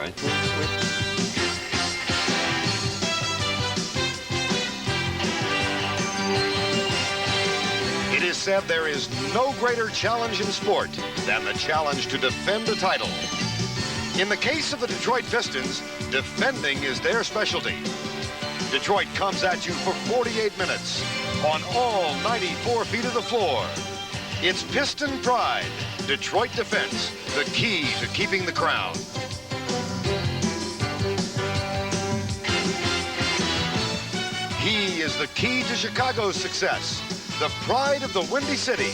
Right. It is said there is no greater challenge in sport than the challenge to defend a title. In the case of the Detroit Pistons, defending is their specialty. Detroit comes at you for 48 minutes on all 94 feet of the floor. It's Piston pride, Detroit defense, the key to keeping the crown. He is the key to Chicago's success, the pride of the Windy City.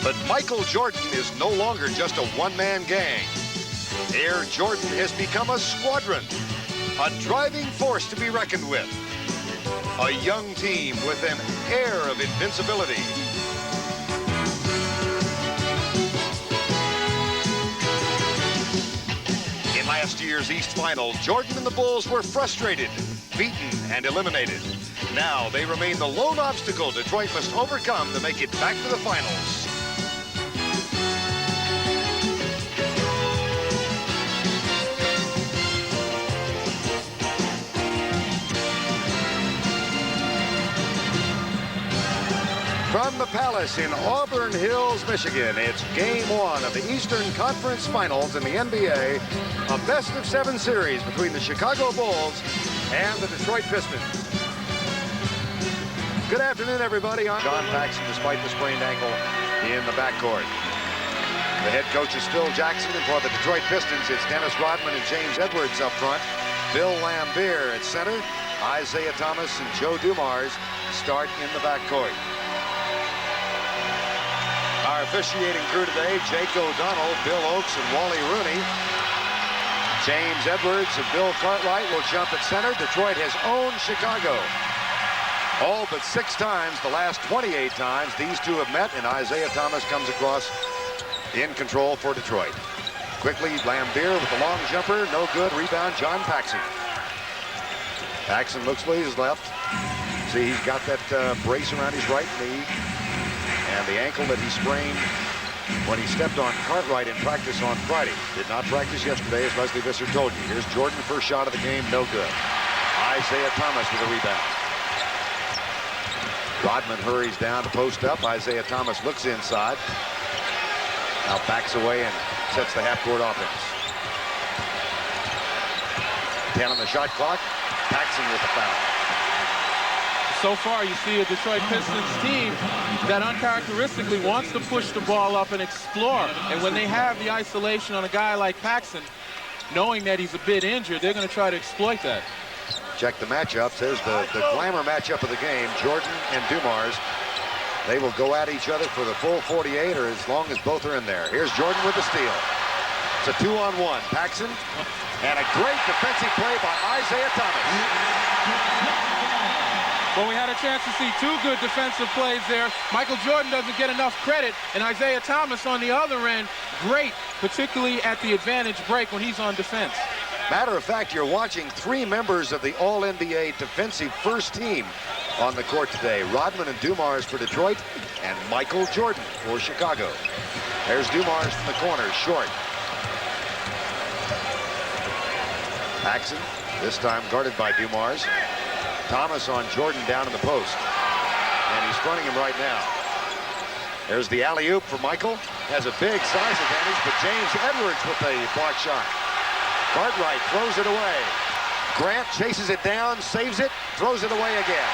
But Michael Jordan is no longer just a one-man gang. Air Jordan has become a squadron, a driving force to be reckoned with, a young team with an air of invincibility. In last year's East Final, Jordan and the Bulls were frustrated, beaten, and eliminated. Now they remain the lone obstacle Detroit must overcome to make it back to the finals. From the Palace in Auburn Hills, Michigan, it's Game 1 of the Eastern Conference Finals in the NBA, a best-of-7 series between the Chicago Bulls and the Detroit Pistons. Good afternoon, everybody. I'm John Paxson, despite the sprained ankle in the backcourt. The head coach is Phil Jackson, and for the Detroit Pistons, it's Dennis Rodman and James Edwards up front. Bill Laimbeer at center. Isiah Thomas and Joe Dumars start in the backcourt. Our officiating crew today, Jake O'Donnell, Bill Oakes, and Wally Rooney. James Edwards and Bill Cartwright will jump at center. Detroit has owned Chicago all but 6 times. The last 28 times these two have met, and Isiah Thomas comes across in control for Detroit. Quickly, Laimbeer with the long jumper. No good. Rebound, John Paxson. Paxson looks to his left. See, he's got that brace around his right knee. And the ankle that he sprained when he stepped on Cartwright in practice on Friday. Did not practice yesterday, as Leslie Visser told you. Here's Jordan, first shot of the game, no good. Isiah Thomas with a rebound. Rodman hurries down to post up. Isiah Thomas looks inside. Now backs away and sets the half-court offense. 10 on the shot clock. Paxson with the foul. So far, you see a Detroit Pistons team that uncharacteristically wants to push the ball up and explore. And when they have the isolation on a guy like Paxson, knowing that he's a bit injured, they're going to try to exploit that. Check the matchups. There's the glamour matchup of the game. Jordan and Dumars. They will go at each other for the full 48 or as long as both are in there. Here's Jordan with the steal. It's a 2-on-1. Paxson, and a great defensive play by Isiah Thomas. Well, we had a chance to see 2 good defensive plays there. Michael Jordan doesn't get enough credit, and Isiah Thomas on the other end, great, particularly at the advantage break when he's on defense. Matter of fact, you're watching 3 members of the All-NBA defensive first team on the court today. Rodman and Dumars for Detroit, and Michael Jordan for Chicago. There's Dumars from the corner, short. Paxson, this time guarded by Dumars. Thomas on Jordan down in the post. And he's fronting him right now. There's the alley-oop for Michael. Has a big size advantage, but James Edwards with a block shot. Cartwright throws it away. Grant chases it down, saves it, throws it away again.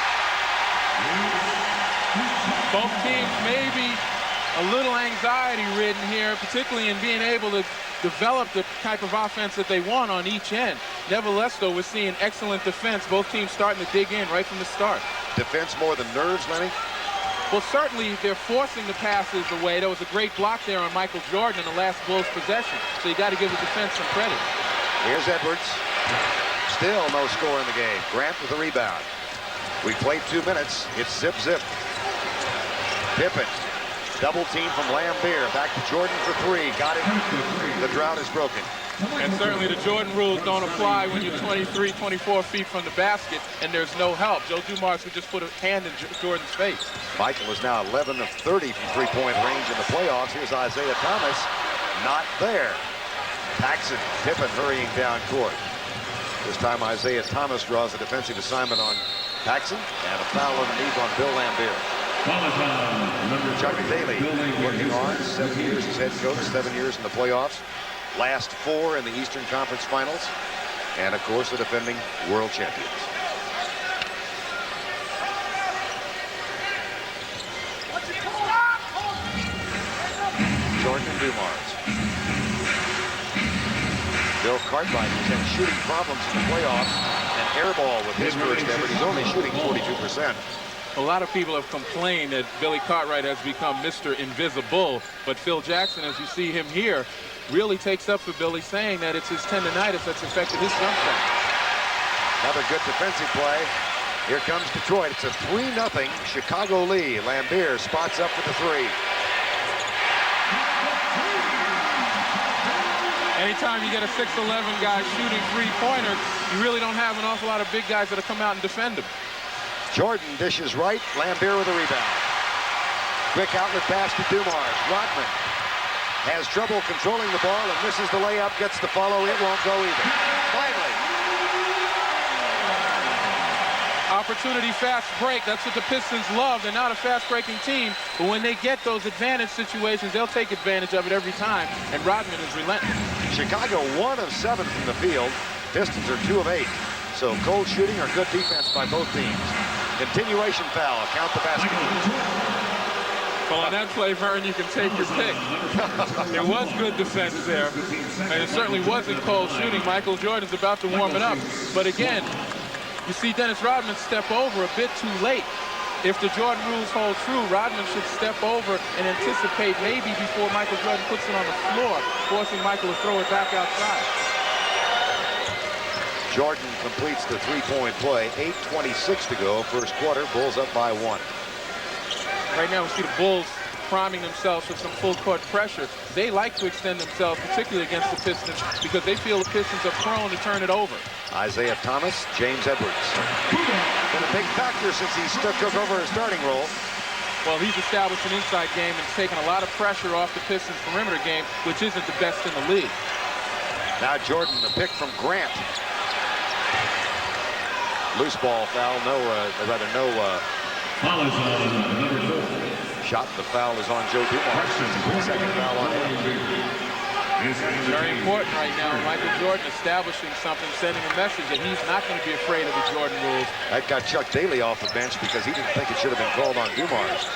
Both teams may be a little anxiety-ridden here, particularly in being able to develop the type of offense that they want on each end. Nevertheless, though, we're seeing excellent defense. Both teams starting to dig in right from the start. Defense more than nerves, Lenny? Well, certainly they're forcing the passes away. There was a great block there on Michael Jordan in the last Bulls possession. So you got to give the defense some credit. Here's Edwards. Still no score in the game. Grant with the rebound. We played 2 minutes. It's zip-zip. Pippen. Double team from Laimbeer. Back to Jordan for 3. Got it. The drought is broken. And certainly the Jordan rules don't apply when you're 23, 24 feet from the basket and there's no help. Joe Dumars could just put a hand in Jordan's face. Michael is now 11 of 30 from three-point range in the playoffs. Here's Isiah Thomas. Not there. Paxson, Pippen hurrying down court. This time Isiah Thomas draws a defensive assignment on Paxson, and a foul underneath on Bill Laimbeer. Chuck Daly working on 7 years as head coach, 7 years in the playoffs, last 4 in the Eastern Conference Finals, and of course the defending world champions. Jordan and Dumars. Bill Cartwright has had shooting problems in the playoffs, and airball with his first effort. He's only shooting 42%. A lot of people have complained that Billy Cartwright has become Mr. Invisible, but Phil Jackson, as you see him here, really takes up for Billy, saying that it's his tendonitis that's affected his jump shot. Another good defensive play. Here comes Detroit. It's a 3-0 Chicago lead. Laimbeer spots up for the 3. Anytime you get a 6'11 guy shooting three-pointers, you really don't have an awful lot of big guys that'll come out and defend him. Jordan dishes right. Laimbeer with a rebound. Quick outlet pass to Dumars. Rodman has trouble controlling the ball and misses the layup. Gets the follow. It won't go either. Finally. Opportunity fast break. That's what the Pistons love. They're not a fast-breaking team, but when they get those advantage situations, they'll take advantage of it every time, and Rodman is relentless. Chicago 1 of 7 from the field. Pistons are 2 of 8. So cold shooting or good defense by both teams. Continuation foul. Count the basket. Well, on that play, Vern, you can take your pick. There was good defense there, and it certainly wasn't cold shooting. Michael Jordan's about to warm it up. But again, you see Dennis Rodman step over a bit too late. If the Jordan rules hold true, Rodman should step over and anticipate maybe before Michael Jordan puts it on the floor, forcing Michael to throw it back outside. Jordan completes the three-point play. 8:26 to go, first quarter. Bulls up by 1. Right now we see the Bulls priming themselves with some full-court pressure. They like to extend themselves, particularly against the Pistons, because they feel the Pistons are prone to turn it over. Isiah Thomas, James Edwards. Been a big factor since he took over his starting role. Well, he's established an inside game and taken a lot of pressure off the Pistons' perimeter game, which isn't the best in the league. Now Jordan, the pick from Grant. Loose ball foul, no shot. The foul is on Joe Dumars. Second foul on him. Very important right now. Michael Jordan establishing something, sending a message that he's not going to be afraid of the Jordan rules. That got Chuck Daly off the bench because he didn't think it should have been called on Dumars.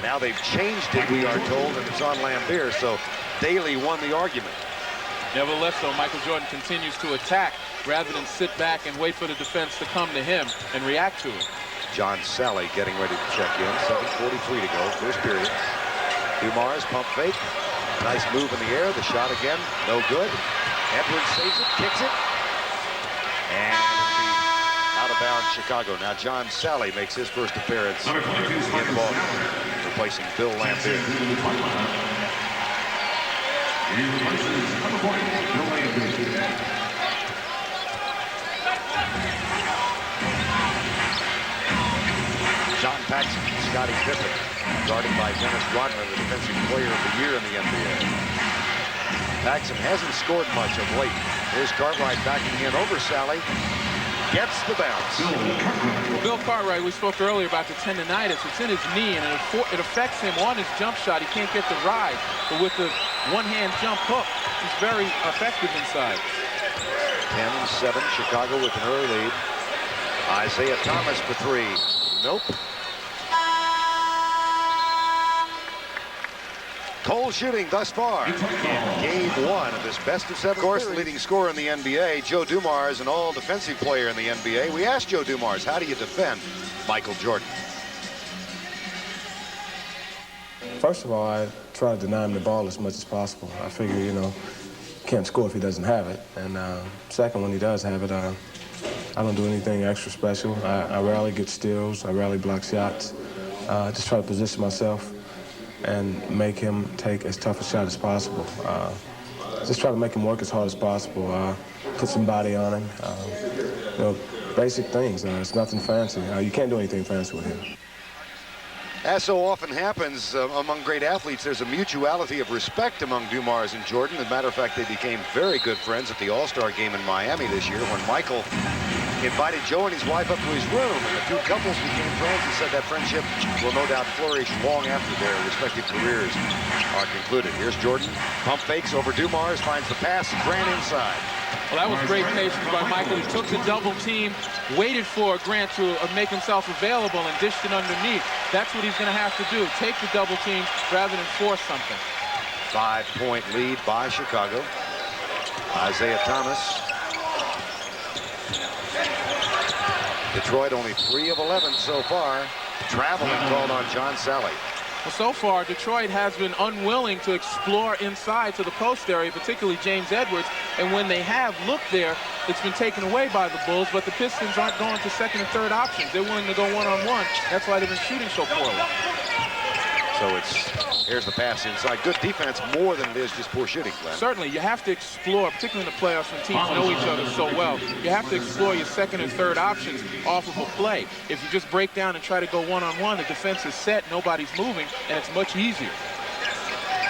Now they've changed it, we are told, and it's on Laimbeer, so Daly won the argument. Nevertheless, though, Michael Jordan continues to attack rather than sit back and wait for the defense to come to him and react to it. John Sally getting ready to check in. 7:43 to go, first period. Dumars, pump fake. Nice move in the air. The shot again, no good. Edwards saves it, kicks it. And out of bounds, Chicago. Now John Sally makes his first appearance in the ball, replacing Bill Laimbeer. John Paxson, Scottie Pippen, guarded by Dennis Rodman, the Defensive Player of the Year in the NBA. Paxson hasn't scored much of late. Here's Cartwright backing in over Sally. Gets the bounce. Well, Bill Cartwright, we spoke earlier about the tendonitis. It's in his knee, and it affects him on his jump shot. He can't get the ride. But with the one-hand jump hook, he's very effective inside. 10-7, Chicago with an early lead. Isiah Thomas for 3. Nope. Cold shooting thus far in game 1 of this best of 7. Of course, the leading scorer in the NBA, Joe Dumars, an all-defensive player in the NBA. We asked Joe Dumars, how do you defend Michael Jordan? First of all, I try to deny him the ball as much as possible. I figure, you know, can't score if he doesn't have it. And second, when he does have it, I don't do anything extra special. I rarely get steals. I rarely block shots. I just try to position myself and make him take as tough a shot as possible. Just try to make him work as hard as possible. Put some body on him. You know, basic things. It's nothing fancy. You can't do anything fancy with him. As so often happens among great athletes, there's a mutuality of respect among Dumars and Jordan. As a matter of fact, they became very good friends at the All-Star game in Miami this year when Michael invited Joe and his wife up to his room, and the two couples became friends. He said that friendship will no doubt flourish long after their respective careers are concluded. Here's Jordan. Pump fakes over Dumars, finds the pass, and ran inside. Well, that was great patience by Michael. He took the double team, waited for Grant to make himself available, and dished it underneath. That's what he's going to have to do, take the double team rather than force something. 5-point lead by Chicago. Isiah Thomas. Detroit only 3 of 11 so far. Traveling called on John Sally. Well, so far, Detroit has been unwilling to explore inside to the post area, particularly James Edwards. And when they have looked there, it's been taken away by the Bulls. But the Pistons aren't going to second and third options. They're willing to go one-on-one. That's why they've been shooting so poorly. So here's the pass inside. Good defense more than it is just poor shooting, Glenn. Certainly, you have to explore, particularly in the playoffs when teams know each other so well, you have to explore your second and third options off of a play. If you just break down and try to go one-on-one, the defense is set, nobody's moving, and it's much easier.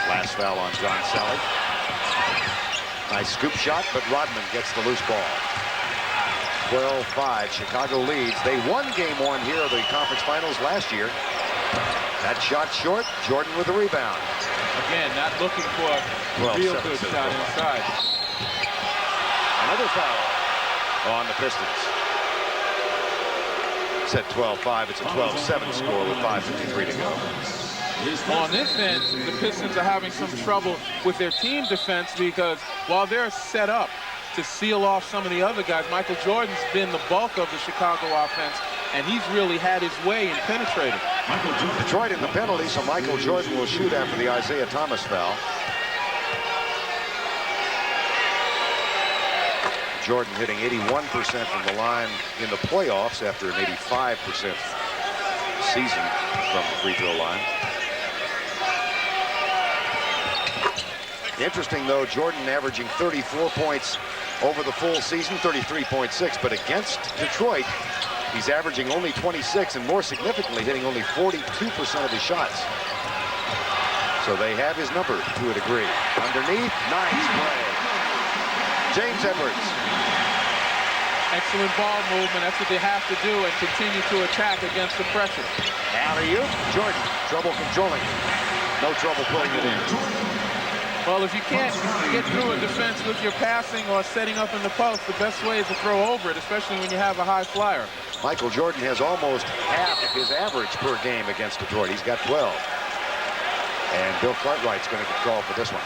Last foul on John Sally. Nice scoop shot, but Rodman gets the loose ball. 12-5, Chicago leads. They won game 1 here of the conference finals last year. That shot short, Jordan with the rebound. Again, not looking for a real good shot inside. Another foul on the Pistons. Said 12-5, it's a 12-7 score with 5:53 to go. On this end, the Pistons are having some trouble with their team defense because while they're set up to seal off some of the other guys, Michael Jordan's been the bulk of the Chicago offense, and he's really had his way in penetrating. Detroit in the penalty, so Michael Jordan will shoot after the Isiah Thomas foul. Jordan hitting 81% from the line in the playoffs after an 85% season from the free throw line. Interesting, though, Jordan averaging 34 points over the full season, 33.6, but against Detroit, he's averaging only 26, and more significantly, hitting only 42% of his shots. So they have his number to a degree. Underneath, nice play. James Edwards. Excellent ball movement. That's what they have to do and continue to attack against the pressure. Alley-oop, Jordan, trouble controlling. No trouble putting it in. Well, if you can't get through a defense with your passing or setting up in the post, the best way is to throw over it, especially when you have a high flyer. Michael Jordan has almost half of his average per game against Detroit. He's got 12. And Bill Cartwright's going to get called for this one.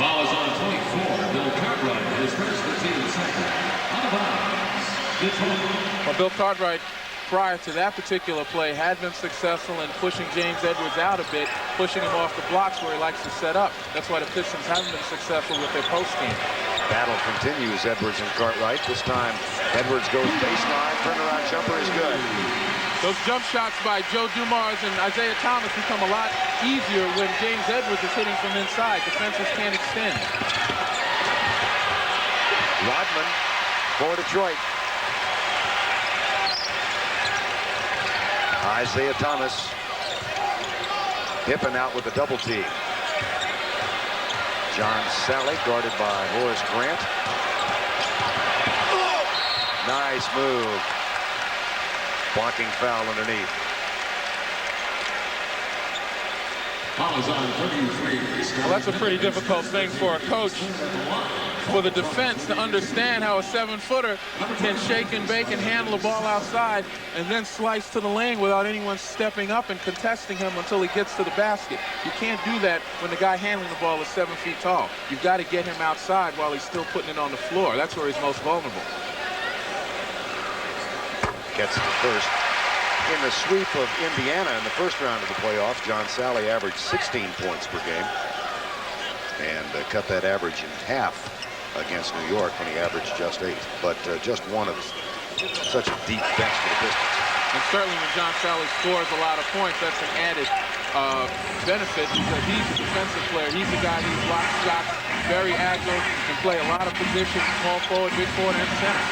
Foul is on 24. Bill Cartwright, his first 15 second. On the bounds, Detroit. Well, Bill Cartwright, prior to that particular play, had been successful in pushing James Edwards out a bit, pushing him off the blocks where he likes to set up. That's why the Pistons haven't been successful with their post game. Battle continues, Edwards and Cartwright. This time, Edwards goes baseline. Turnaround jumper is good. Those jump shots by Joe Dumars and Isiah Thomas become a lot easier when James Edwards is hitting from inside. Defenses can't extend. Rodman for Detroit. Isiah Thomas. Pippen out with a double team. John Sally guarded by Horace Grant. Nice move. Blocking foul underneath. Well, that's a pretty difficult thing for a coach, for the defense to understand how a 7-footer can shake and bake and handle the ball outside and then slice to the lane without anyone stepping up and contesting him until he gets to the basket. You can't do that when the guy handling the ball is 7 feet tall. You've got to get him outside while he's still putting it on the floor. That's where he's most vulnerable. Gets the first. In the sweep of Indiana in the first round of the playoffs, John Sally averaged 16 points per game and cut that average in half against New York when he averaged just 8. But just one of such a deep bench for the Pistons. And certainly when John Sally scores a lot of points, that's an added benefit because he's a defensive player. He's a guy who blocks shots, very agile, can play a lot of positions, small forward, big forward, and center.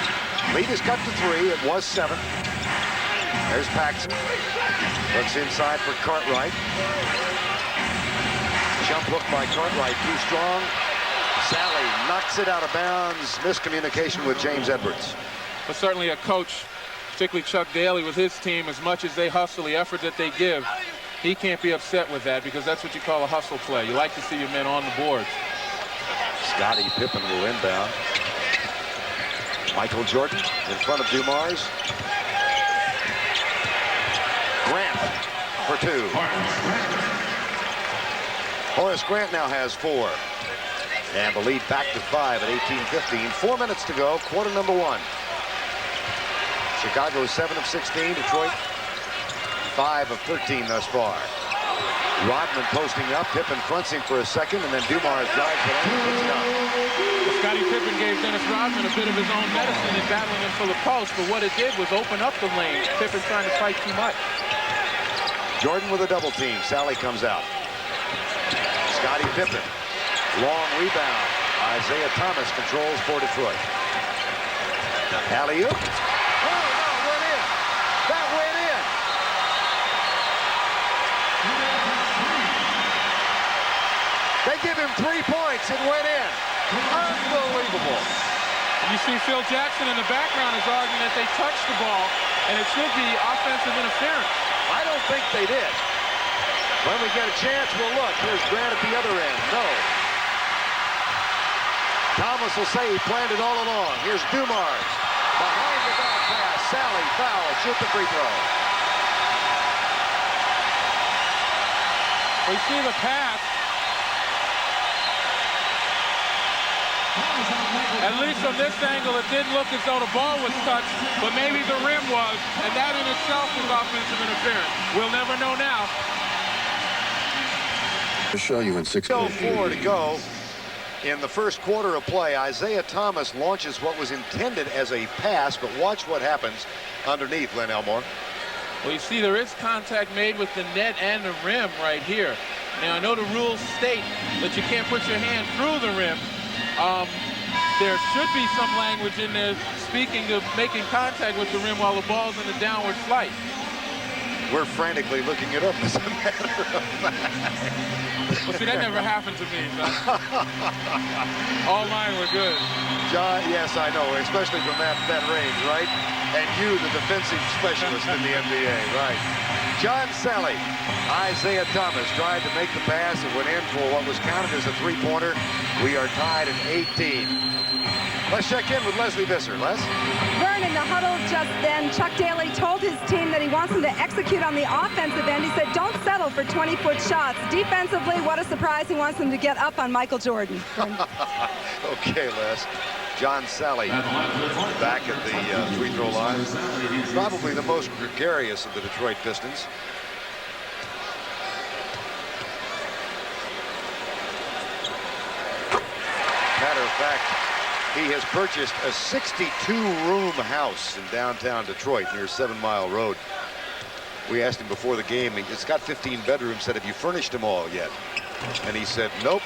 Lead is cut to 3. It was 7. There's Paxson. Looks inside for Cartwright. Jump hook by Cartwright, too strong. Sally knocks it out of bounds. Miscommunication with James Edwards. But certainly a coach, particularly Chuck Daly with his team, as much as they hustle, the effort that they give, he can't be upset with that because that's what you call a hustle play. You like to see your men on the boards. Scottie Pippen will inbound. Michael Jordan in front of Dumars. Grant for 2. Horace Grant now has 4. And the lead back to 5 at 18-15. 4 minutes to go, quarter number 1. Chicago 7 of 16, Detroit 5 of 13 thus far. Rodman posting up, Pippen fronts him for a second, and then Dumars drives it in and puts it up. Scottie Pippen gave Dennis Rodman a bit of his own medicine in battling him for the post, but what it did was open up the lane. Pippen trying to fight too much. Jordan with a double team. Sally comes out. Scottie Pippen. Long rebound. Isiah Thomas controls for Detroit. Alley-oop. Oh, no, went in. That went in. They give him 3 points. It went in. Unbelievable. You see Phil Jackson in the background is arguing that they touched the ball, and it should be offensive interference. I don't think they did. When we get a chance, we'll look. Here's Grant at the other end. No. Thomas will say he planned it all along. Here's Dumars. Behind the back pass. Sally foul. Shoot the free throw. We see the pass. At least from this angle, it didn't look as though the ball was touched, but maybe the rim was, and that in itself is offensive interference. We'll never know now. To show you in 6 minutes. 4 to go in the first quarter of play. Isiah Thomas launches what was intended as a pass, but watch what happens underneath, Len Elmore. Well, you see there is contact made with the net and the rim right here. Now, I know the rules state that you can't put your hand through the rim. There should be some language in there speaking of making contact with the rim while the ball's in a downward flight. We're frantically looking it up as a matter of fact. Well, see, that never happened to me. All mine were good. John, yes, I know, especially from that range, right? And you, the defensive specialist in the NBA, right? John Sally. Isiah Thomas tried to make the pass and went in for what was counted as a three-pointer. We are tied at 18. Let's check in with Leslie Visser. Les? Vern, in the huddle just then, Chuck Daly told his team that he wants them to execute on the offensive end. He said, don't settle for 20-foot shots. Defensively, what a surprise. He wants them to get up on Michael Jordan. Okay, Les. John Sally back at the free throw line. Probably the most gregarious of the Detroit Pistons. Matter of fact, he has purchased a 62-room house in downtown Detroit near 7 Mile Road. We asked him before the game, it's got 15 bedrooms, said, have you furnished them all yet? And he said, nope,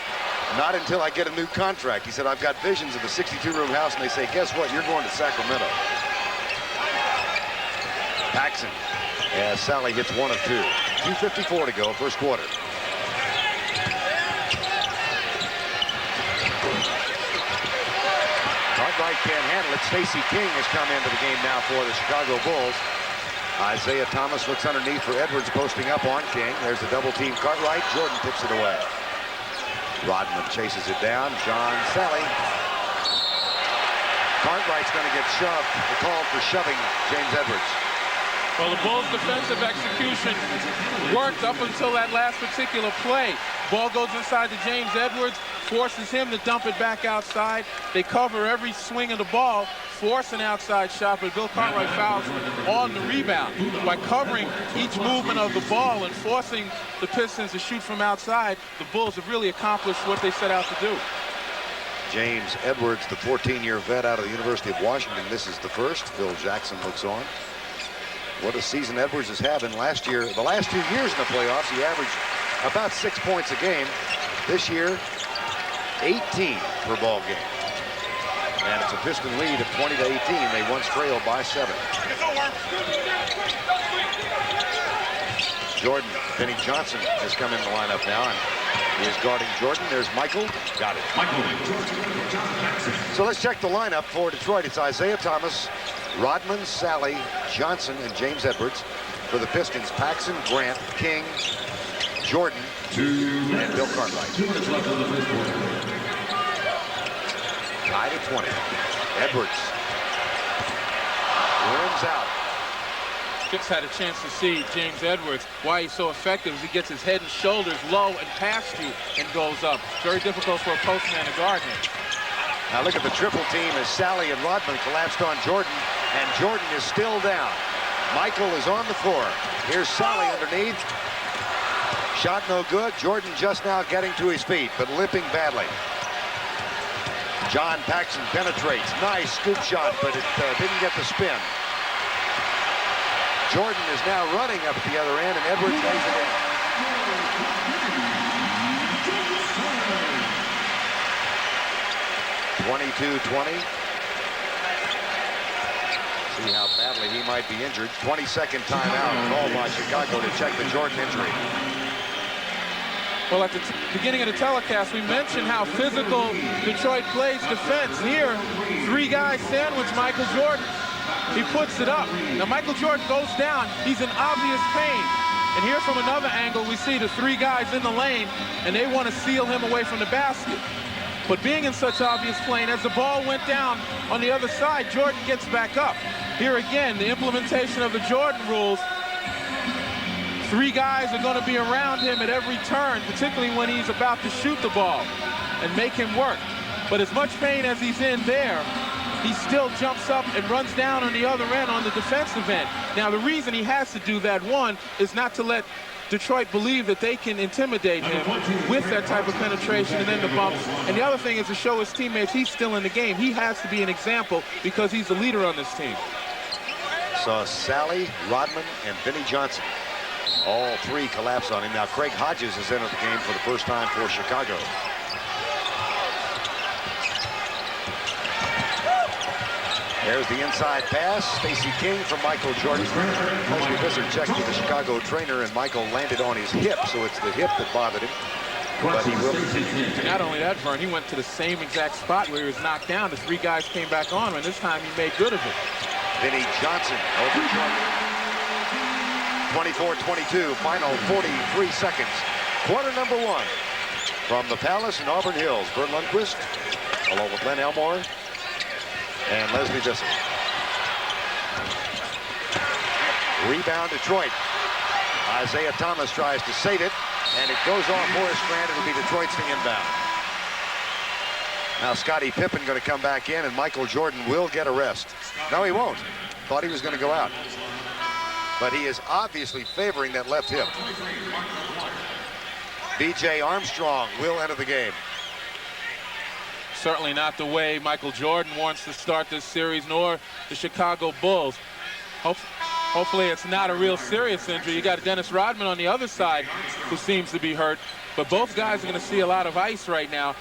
not until I get a new contract. He said, I've got visions of a 62-room house, and they say, guess what, you're going to Sacramento. Paxson, as Sally hits 1 of 2. 2:54 to go, first quarter. Cartwright can't handle it. Stacey King has come into the game now for the Chicago Bulls. Isiah Thomas looks underneath for Edwards, posting up on King. There's the double team. Cartwright. Jordan tips it away. Rodman chases it down. John Sally. Cartwright's going to get shoved. The call for shoving James Edwards. Well, the Bulls' defensive execution worked up until that last particular play. Ball goes inside to James Edwards, forces him to dump it back outside. They cover every swing of the ball, force an outside shot, but Bill Cartwright fouls on the rebound. By covering each movement of the ball and forcing the Pistons to shoot from outside, the Bulls have really accomplished what they set out to do. James Edwards, the 14-year vet out of the University of Washington, misses the first. Phil Jackson looks on. What a season Edwards is having. Last year, the last 2 years in the playoffs, he averaged about 6 points a game. This year, 18 per ball game. And it's a Piston lead of 20-18. They once trailed by 7. Jordan, Vinnie Johnson has come in the lineup now, and he is guarding Jordan. There's Michael. Got it. So let's check the lineup for Detroit. It's Isiah Thomas, Rodman, Sally, Johnson, and James Edwards. For the Pistons, Paxson, Grant, King, Jordan, and Bill Cartwright. 2 minutes left in the first quarter. Tied at 20. Edwards. Rims out. Just had a chance to see James Edwards, why he's so effective is he gets his head and shoulders low and past you and goes up. Very difficult for a postman to guard him. Now look at the triple team as Sally and Rodman collapsed on Jordan, and Jordan is still down. Michael is on the floor. Here's Sally underneath. Shot no good. Jordan just now getting to his feet, but limping badly. John Paxson penetrates. Nice scoop shot, but it didn't get the spin. Jordan is now running up at the other end, and Edwards lays it in. (22-20). See how badly he might be injured. 22nd timeout called by Chicago to check the Jordan injury. Well, at the beginning of the telecast, we mentioned how physical Detroit plays defense. Here, 3 guys sandwich Michael Jordan. He puts it up. Now, Michael Jordan goes down. He's in obvious pain. And here from another angle, we see the 3 guys in the lane, and they want to seal him away from the basket. But being in such obvious pain, as the ball went down on the other side, Jordan gets back up. Here again, the implementation of the Jordan rules. 3 guys are going to be around him at every turn, particularly when he's about to shoot the ball and make him work. But as much pain as he's in there, he still jumps up and runs down on the other end on the defensive end. Now, the reason he has to do that, one, is not to let Detroit believe that they can intimidate him with that type of penetration and then the bumps. And the other thing is to show his teammates he's still in the game. He has to be an example because he's the leader on this team. Saw Sally, Rodman, and Vinnie Johnson. All 3 collapse on him. Now Craig Hodges is into the game for the first time for Chicago. There's the inside pass. Stacey King from Michael Jordan. Mostly Visser checked with the Chicago trainer, and Michael landed on his hip, so it's the hip that bothered him. But he will. Not only that, Vern, he went to the same exact spot where he was knocked down. The 3 guys came back on, and this time he made good of it. Vinnie Johnson over Jordan. 24-22, final 43 seconds. Quarter number 1 from the Palace in Auburn Hills. Vern Lundquist, along with Len Elmore and Leslie Visser. Rebound Detroit. Isiah Thomas tries to save it, and it goes off Horace Grant. It'll be Detroit's to inbound. Now Scottie Pippen going to come back in, and Michael Jordan will get a rest. No, he won't. Thought he was going to go out. But he is obviously favoring that left hip. B.J. Armstrong will enter the game. Certainly not the way Michael Jordan wants to start this series, nor the Chicago Bulls. Hopefully it's not a real serious injury. You got Dennis Rodman on the other side who seems to be hurt, but both guys are going to see a lot of ice right now.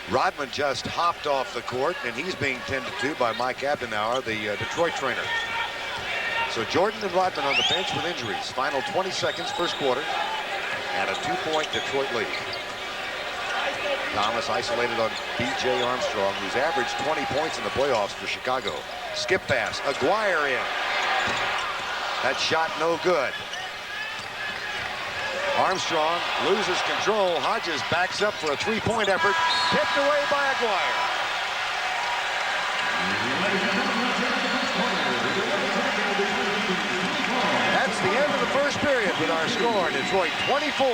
Rodman just hopped off the court, and he's being tended to by Mike Abdenauer, the Detroit trainer. So Jordan and Rodman on the bench with injuries. Final 20 seconds, first quarter, and a 2-point Detroit lead. Thomas isolated on B.J. Armstrong, who's averaged 20 points in the playoffs for Chicago. Skip pass, Aguirre in. That shot no good. Armstrong loses control. Hodges backs up for a 3-point effort. Tipped away by Aguirre. That's the end of the first period with our score. Detroit 24.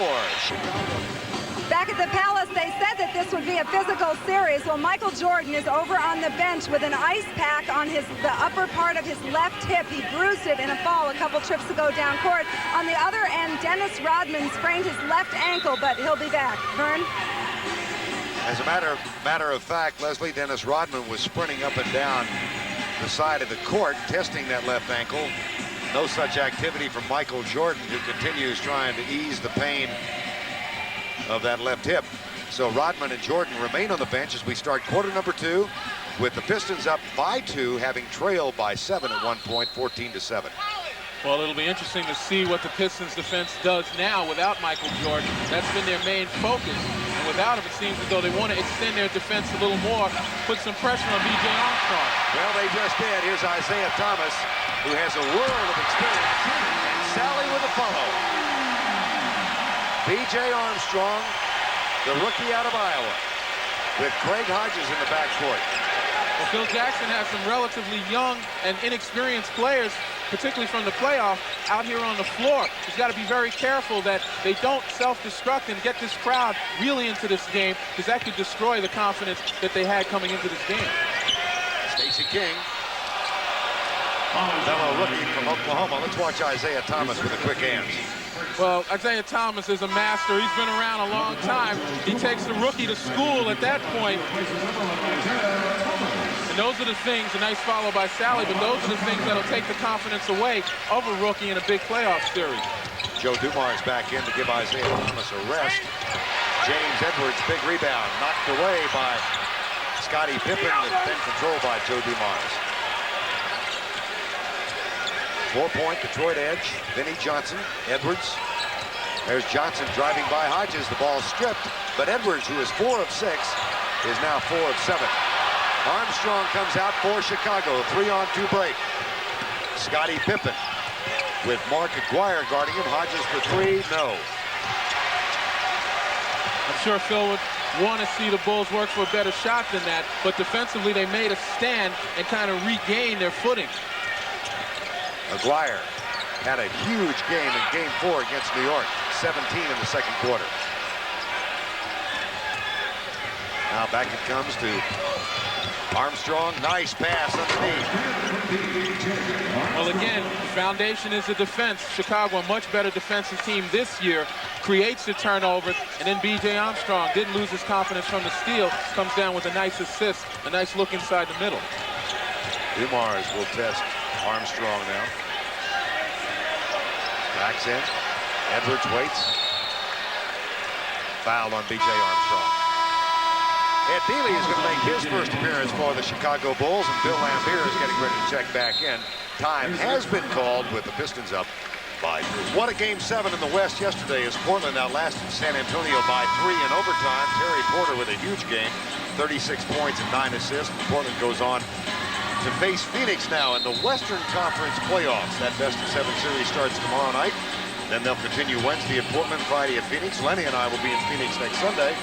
Back at the Palace, they said that this would be a physical series. Well, Michael Jordan is over on the bench with an ice pack on the upper part of his left hip. He bruised it in a fall a couple trips ago down court. On the other end, Dennis Rodman sprained his left ankle, but he'll be back. Vern? As a matter of fact, Leslie, Dennis Rodman was sprinting up and down the side of the court, testing that left ankle. No such activity from Michael Jordan, who continues trying to ease the pain of that left hip. So Rodman and Jordan remain on the bench as we start quarter number 2, with the Pistons up by 2, having trailed by 7 at one point, 14-7. Well, it'll be interesting to see what the Pistons defense does now without Michael Jordan. That's been their main focus. And without him, it seems as though they want to extend their defense a little more, put some pressure on B.J. Armstrong. Well, they just did. Here's Isiah Thomas, who has a world of experience. And Sally with a follow. B.J. Armstrong, the rookie out of Iowa, with Craig Hodges in the backcourt. Well, Phil Jackson has some relatively young and inexperienced players, particularly from the playoff, out here on the floor. He's got to be very careful that they don't self-destruct and get this crowd really into this game, because that could destroy the confidence that they had coming into this game. Stacey King, fellow rookie from Oklahoma. Let's watch Isiah Thomas with the quick hands. Well, Isiah Thomas is a master. He's been around a long time. He takes the rookie to school at that point. And those are the things, a nice follow by Sally, but those are the things that'll take the confidence away of a rookie in a big playoff series. Joe Dumars back in to give Isiah Thomas a rest. James Edwards, big rebound, knocked away by Scottie Pippen, and then controlled by Joe Dumars. 4-point Detroit edge. Vinnie Johnson, Edwards. There's Johnson driving by Hodges. The ball stripped, but Edwards, who is 4 of 6, is now 4 of 7. Armstrong comes out for Chicago. 3-on-2 break. Scottie Pippen with Mark Aguirre guarding him. Hodges for 3. No. I'm sure Phil would want to see the Bulls work for a better shot than that, but defensively they made a stand and kind of regained their footing. Aguirre had a huge game in Game 4 against New York. 17 in the second quarter. Now back it comes to Armstrong. Nice pass underneath. Well, again, the foundation is the defense. Chicago, a much better defensive team this year, creates the turnover, and then B.J. Armstrong didn't lose his confidence from the steal. Comes down with a nice assist, a nice look inside the middle. Dumars will test Armstrong now. Backs in. Edwards waits. Foul on B.J. Armstrong. Ed Bealey is going to make his first appearance for the Chicago Bulls, and Bill Laimbeer is getting ready to check back in. Time has been called with the Pistons up by 3. What a Game 7 in the West yesterday as Portland outlasted San Antonio by 3 in overtime. Terry Porter with a huge game, 36 points and 9 assists. Portland goes on to face Phoenix now in the Western Conference playoffs. That best-of-7 series starts tomorrow night. Then they'll continue Wednesday at Portland, Friday at Phoenix. Lenny and I will be in Phoenix next Sunday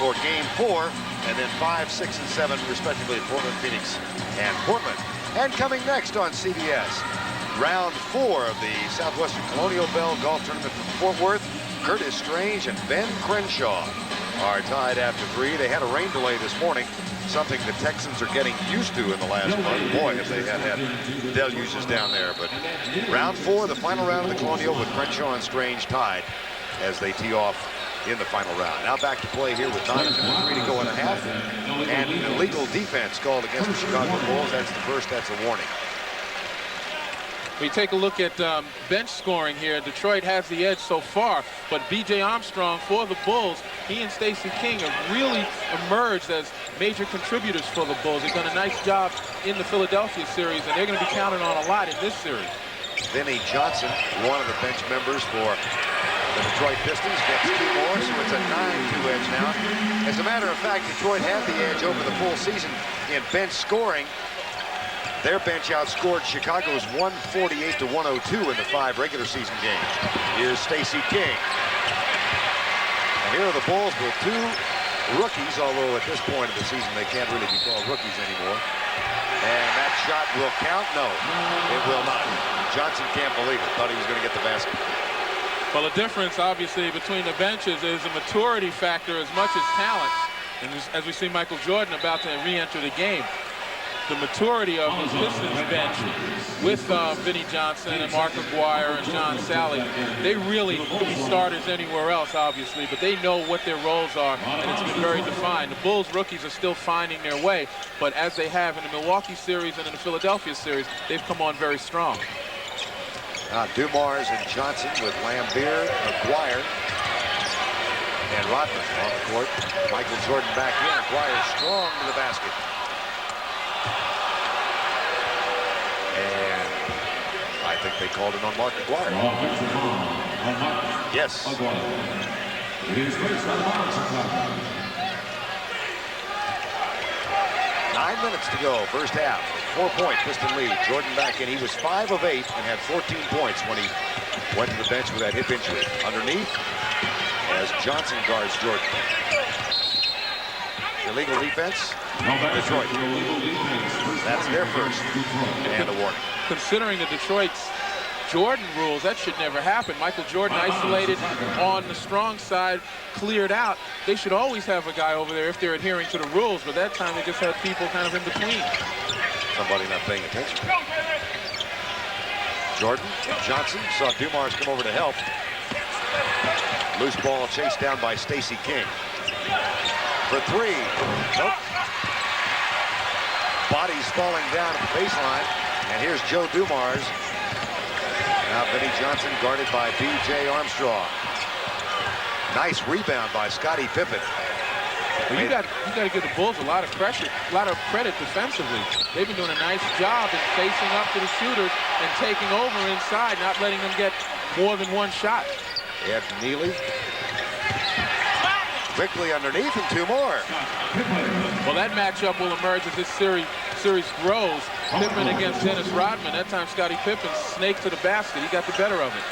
for Game 4, and then 5, 6, and 7, respectively, at Portland, Phoenix, and Portland. And coming next on CBS, Round 4 of the Southwestern Colonial Bell Golf Tournament from Fort Worth. Curtis Strange and Ben Crenshaw are tied after 3. They had a rain delay this morning, something the Texans are getting used to in the last month. Boy, if they had deluges down there. But round 4, the final round of the Colonial, with Crenshaw and Strange tied as they tee off in the final round. Now back to play here with 9:53 to go in a half. And illegal defense called against the Chicago Bulls. That's the first. That's a warning. We take a look at bench scoring here. Detroit has the edge so far, but B.J. Armstrong for the Bulls, he and Stacey King have really emerged as major contributors for the Bulls. They've done a nice job in the Philadelphia series, and they're going to be counted on a lot in this series. Vinnie Johnson, one of the bench members for the Detroit Pistons, gets 2 more, so it's a 9-2 edge now. As a matter of fact, Detroit had the edge over the full season in bench scoring. Their bench outscored Chicago's 148 to 102 in the 5 regular season games. Here's Stacey King. And here are the Bulls with 2 rookies, although at this point of the season they can't really be called rookies anymore. And that shot will count? No, it will not. Johnson can't believe it. Thought he was going to get the basket. Well, the difference, obviously, between the benches is a maturity factor as much as talent. And as we see Michael Jordan about to re-enter the game, the maturity of the Pistons bench with Vinnie Johnson and Mark Aguirre and John Sally, they really could be starters anywhere else, obviously, but they know what their roles are, and it's been very defined. The Bulls rookies are still finding their way, but as they have in the Milwaukee series and in the Philadelphia series, they've come on very strong. Dumars and Johnson with Laimbeer, Aguirre, and Rodman on the court. Michael Jordan back in. Aguirre strong to the basket. And I think they called it on Mark Aguirre. Yes. It is first on the bounce, Chicago. 9 minutes to go, first half. 4-point Piston lead. Jordan back in. He was 5 of 8 and had 14 points when he went to the bench with that hip injury. Underneath, as Johnson guards Jordan. Illegal defense. Detroit. That's their first and a warning. Considering the Detroit's Jordan rules, that should never happen. Michael Jordan isolated on the strong side, cleared out. They should always have a guy over there if they're adhering to the rules, but that time they just had people kind of in between. Somebody not paying attention. Jordan and Johnson saw Dumars come over to help. Loose ball chased down by Stacey King. For three. Nope. Bodies falling down at the baseline. And here's Joe Dumars. Now Vinnie Johnson guarded by B.J. Armstrong. Nice rebound by Scottie Pippen. Well, you got to give the Bulls a lot of credit defensively. They've been doing a nice job in facing up to the shooters and taking over inside, not letting them get more than one shot. Ed Neely. Quickly underneath and two more. Well, that matchup will emerge as this series grows. Pippen against Dennis Rodman. That time Scottie Pippen snaked to the basket. He got the better of it.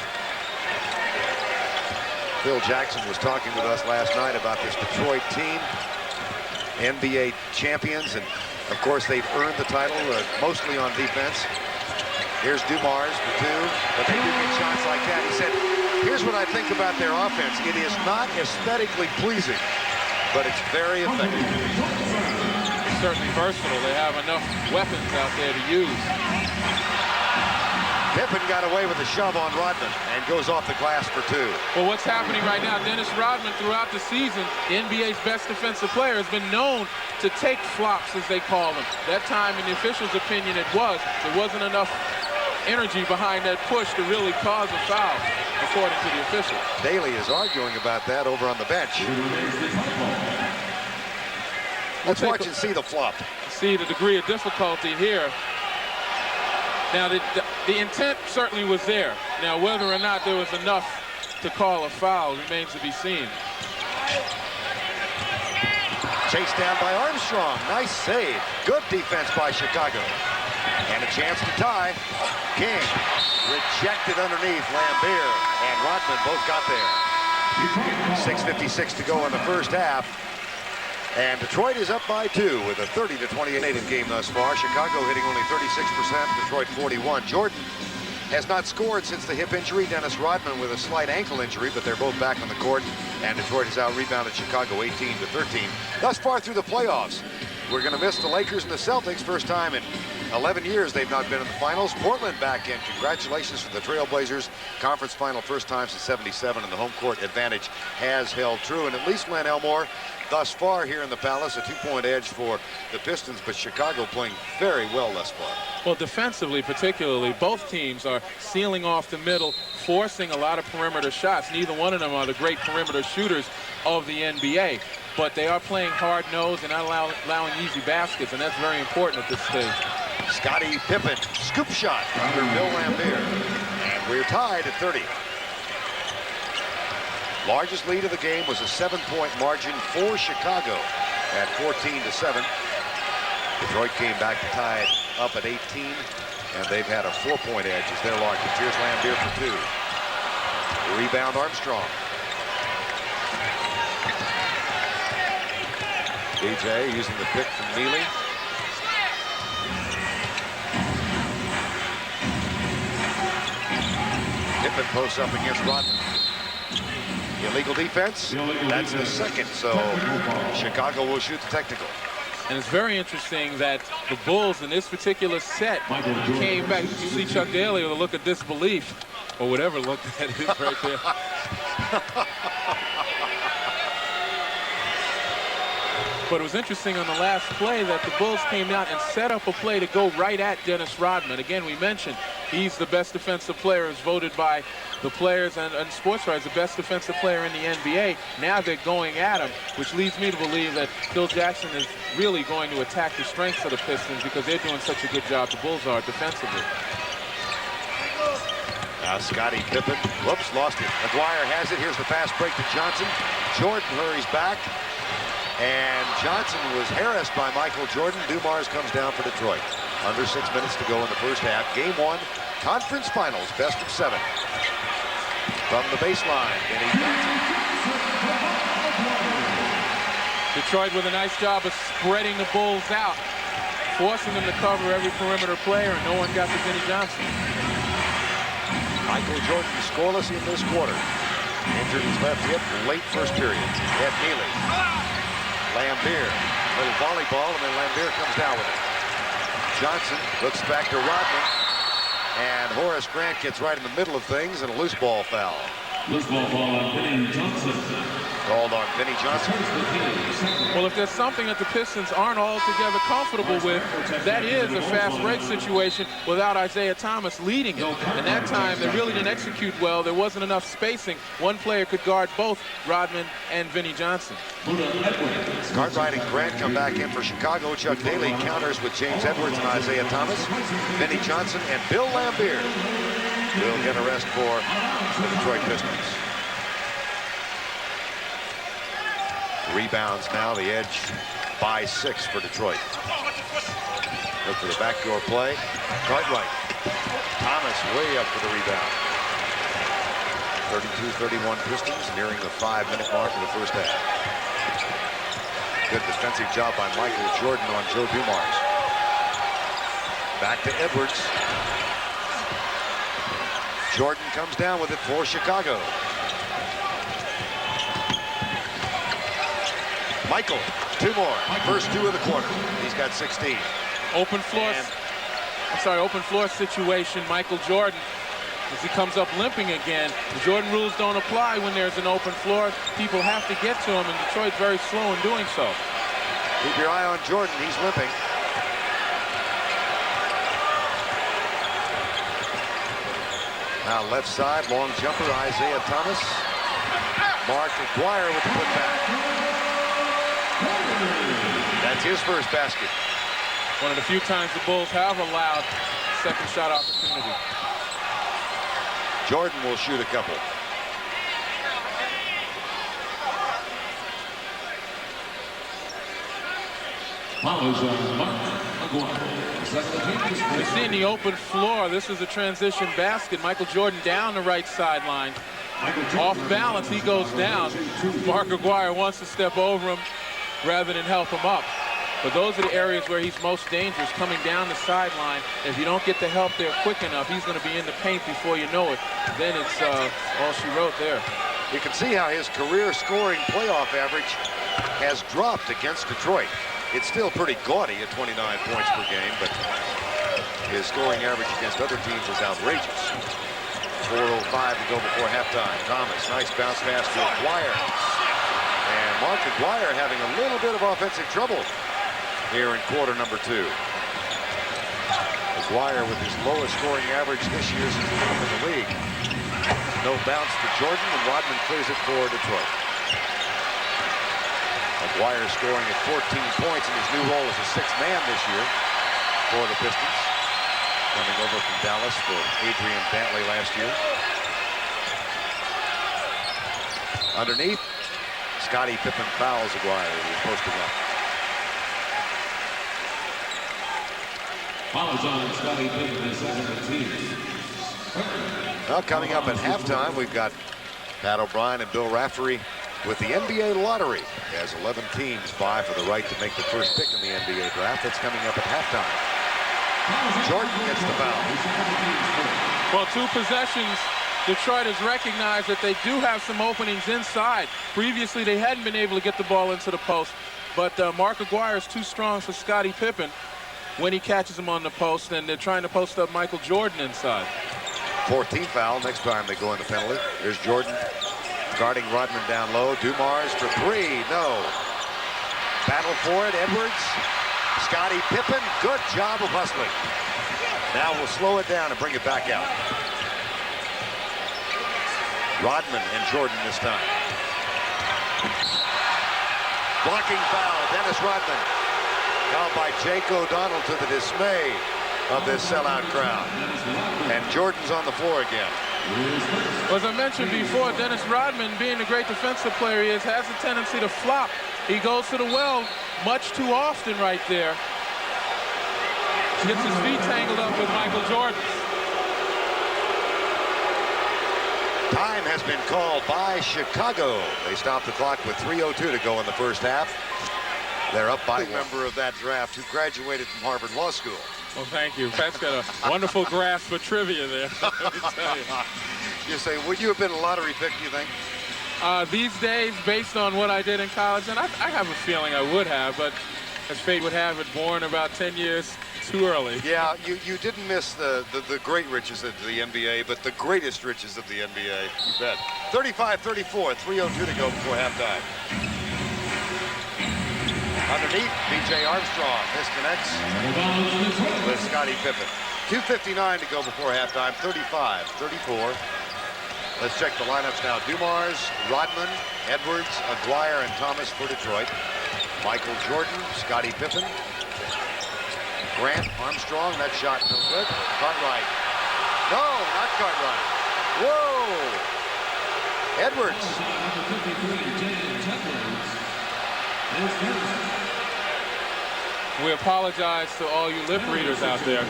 Phil Jackson was talking with us last night about this Detroit team. NBA champions, and of course they've earned the title mostly on defense. Here's Dumars for two, but they do get shots like that. He said, here's what I think about their offense. It is not aesthetically pleasing, but it's very effective. It's certainly versatile. They have enough weapons out there to use. Pippen got away with a shove on Rodman and goes off the glass for two. Well, what's happening right now, Dennis Rodman throughout the season, the NBA's best defensive player, has been known to take flops, as they call them. That time, in the official's opinion, there wasn't enough energy behind that push to really cause a foul, according to the official. Daly is arguing about that over on the bench. Let's watch and see the flop. See the degree of difficulty here. Now, the intent certainly was there. Now, whether or not there was enough to call a foul remains to be seen. Chased down by Armstrong. Nice save. Good defense by Chicago. And a chance to tie. King rejected underneath. Laimbeer and Rodman both got there. 6:56 to go in the first half. And Detroit is up by 2 with a 30-28 game thus far. Chicago hitting only 36%, Detroit 41. Jordan has not scored since the hip injury. Dennis Rodman with a slight ankle injury, but they're both back on the court. And Detroit has out-rebounded Chicago 18-13. Thus far through the playoffs, we're going to miss the Lakers and the Celtics. First time in 11 years they've not been in the finals. Portland back in. Congratulations to the Trailblazers. Conference final first time since '77, and the home court advantage has held true. And at least Glenn Elmore, thus far here in the Palace, a 2-point edge for the Pistons, but Chicago playing very well thus far. Well, defensively particularly, both teams are sealing off the middle, forcing a lot of perimeter shots. Neither one of them are the great perimeter shooters of the NBA, but they are playing hard-nosed and not allowing easy baskets, and that's very important at this stage. Scottie Pippen, scoop shot under Bill Laimbeer, and we're tied at 30. Largest lead of the game was a 7-point margin for Chicago at 14-7. Detroit came back to tie it up at 18, and they've had a 4-point edge as their largest. Here's Laimbeer for two. Rebound Armstrong. DJ using the pick from Neely. Pippen posts up against Rodman. Illegal defense. That's the second, so Chicago will shoot the technical. And it's very interesting that the Bulls in this particular set came back. You see Chuck Daly with a look of disbelief, or whatever look that is right there. But it was interesting on the last play that the Bulls came out and set up a play to go right at Dennis Rodman. Again, we mentioned he's the best defensive player, as voted by the players and sports writers, the best defensive player in the NBA. Now they're going at him, which leads me to believe that Phil Jackson is really going to attack the strengths of the Pistons because they're doing such a good job, the Bulls are, defensively. Now Scottie Pippen, whoops, lost it. Aguirre has it. Here's the fast break to Johnson. Jordan hurries back. And Johnson was harassed by Michael Jordan. Dumars comes down for Detroit. Under 6 minutes to go in the first half. Game 1, conference finals, best of 7. From the baseline, Vinnie Johnson. Detroit with a nice job of spreading the Bulls out, forcing them to cover every perimeter player, and no one got to Vinnie Johnson. Michael Jordan scoreless in this quarter. Injured his left hip late first period. Ed Neely. Laimbeer. Little volleyball, and then Laimbeer comes down with it. Johnson looks back to Rodman. And Horace Grant gets right in the middle of things, and a loose ball foul. Loose ball on Vinnie Johnson. Called on Vinnie Johnson. Well, if there's something that the Pistons aren't altogether comfortable with, that is a fast break situation without Isiah Thomas leading it. And that time, they really didn't execute well. There wasn't enough spacing. One player could guard both Rodman and Vinnie Johnson. Cartwright and Grant come back in for Chicago. Chuck Daly counters with James Edwards and Isiah Thomas. Vinnie Johnson and Bill Laimbeer will get a rest for the Detroit Pistons. Rebounds now, the edge by 6 for Detroit. Look for the backdoor play. Cartwright. Thomas way up for the rebound. 32-31 Pistons, nearing the 5-minute mark of the first half. Good defensive job by Michael Jordan on Joe Dumars. Back to Edwards. Jordan comes down with it for Chicago. Michael, 2 more. First 2 of the quarter. He's got 16. Open floor situation. Michael Jordan, as he comes up limping again. The Jordan rules don't apply when there's an open floor. People have to get to him, and Detroit's very slow in doing so. Keep your eye on Jordan. He's limping. Now left side, long jumper, Isiah Thomas. Mark Aguirre with the putback. That's his first basket. One of the few times the Bulls have allowed second shot opportunity. Jordan will shoot a couple. Follows on Mark Aguirre. You see in the open floor, this is a transition basket. Michael Jordan down the right sideline. Off balance, he goes down. Mark Aguirre wants to step over him rather than help him up. But those are the areas where he's most dangerous, coming down the sideline. If you don't get the help there quick enough, he's going to be in the paint before you know it. Then it's all she wrote there. You can see how his career scoring playoff average has dropped against Detroit. It's still pretty gaudy at 29 points per game, but his scoring average against other teams is outrageous. 4:05 to go before halftime. Thomas, nice bounce pass to Aguirre. And Mark Aguirre having a little bit of offensive trouble here in quarter number 2. Aguirre with his lowest scoring average this year since he's come in the league. No bounce to Jordan, and Rodman clears it for Detroit. Aguirre scoring at 14 points in his new role as a 6th man this year for the Pistons. Coming over from Dallas for Adrian Dantley last year. Underneath, Scottie Pippen fouls Aguirre. He's posting up. Follows on Scottie Pippen, the 17. Well, coming up at halftime, we've got Pat O'Brien and Bill Raftery with the NBA lottery, as 11 teams vie for the right to make the first pick in the NBA draft. That's coming up at halftime. Jordan gets the foul. Well, 2 possessions. Detroit has recognized that they do have some openings inside. Previously, they hadn't been able to get the ball into the post, but Mark Aguirre is too strong for Scottie Pippen when he catches him on the post, and they're trying to post up Michael Jordan inside. 14th foul next time they go into penalty. There's Jordan guarding Rodman down low. Dumars for 3. No. Battle for it. Edwards. Scottie Pippen. Good job of hustling. Now we'll slow it down and bring it back out. Rodman and Jordan this time. Blocking foul. Dennis Rodman. Fouled by Jake O'Donnell to the dismay of this sellout crowd. And Jordan's on the floor again. As I mentioned before, Dennis Rodman, being the great defensive player he is, has a tendency to flop. He goes to the well much too often right there. Gets his feet tangled up with Michael Jordan. Time has been called by Chicago. They stopped the clock with 3:02 to go in the first half. They're up by a member of that draft who graduated from Harvard Law School. Well, thank you. Pat's got a wonderful grasp for trivia there. Let me tell you. You say, would you have been a lottery pick, do you think? These days, based on what I did in college, and I have a feeling I would have, but as fate would have it, born about 10 years too early. Yeah, you didn't miss the great riches of the NBA, but the greatest riches of the NBA. You bet. 35-34, 3:02 to go before halftime. Underneath, B.J. Armstrong disconnects with Scottie Pippen. 2:59 to go before halftime, 35-34. Let's check the lineups now. Dumars, Rodman, Edwards, Aguirre, and Thomas for Detroit. Michael Jordan, Scottie Pippen, Grant, Armstrong, that shot no good. Cartwright. No, not Cartwright. Whoa! Edwards. We apologize to all you lip readers out there.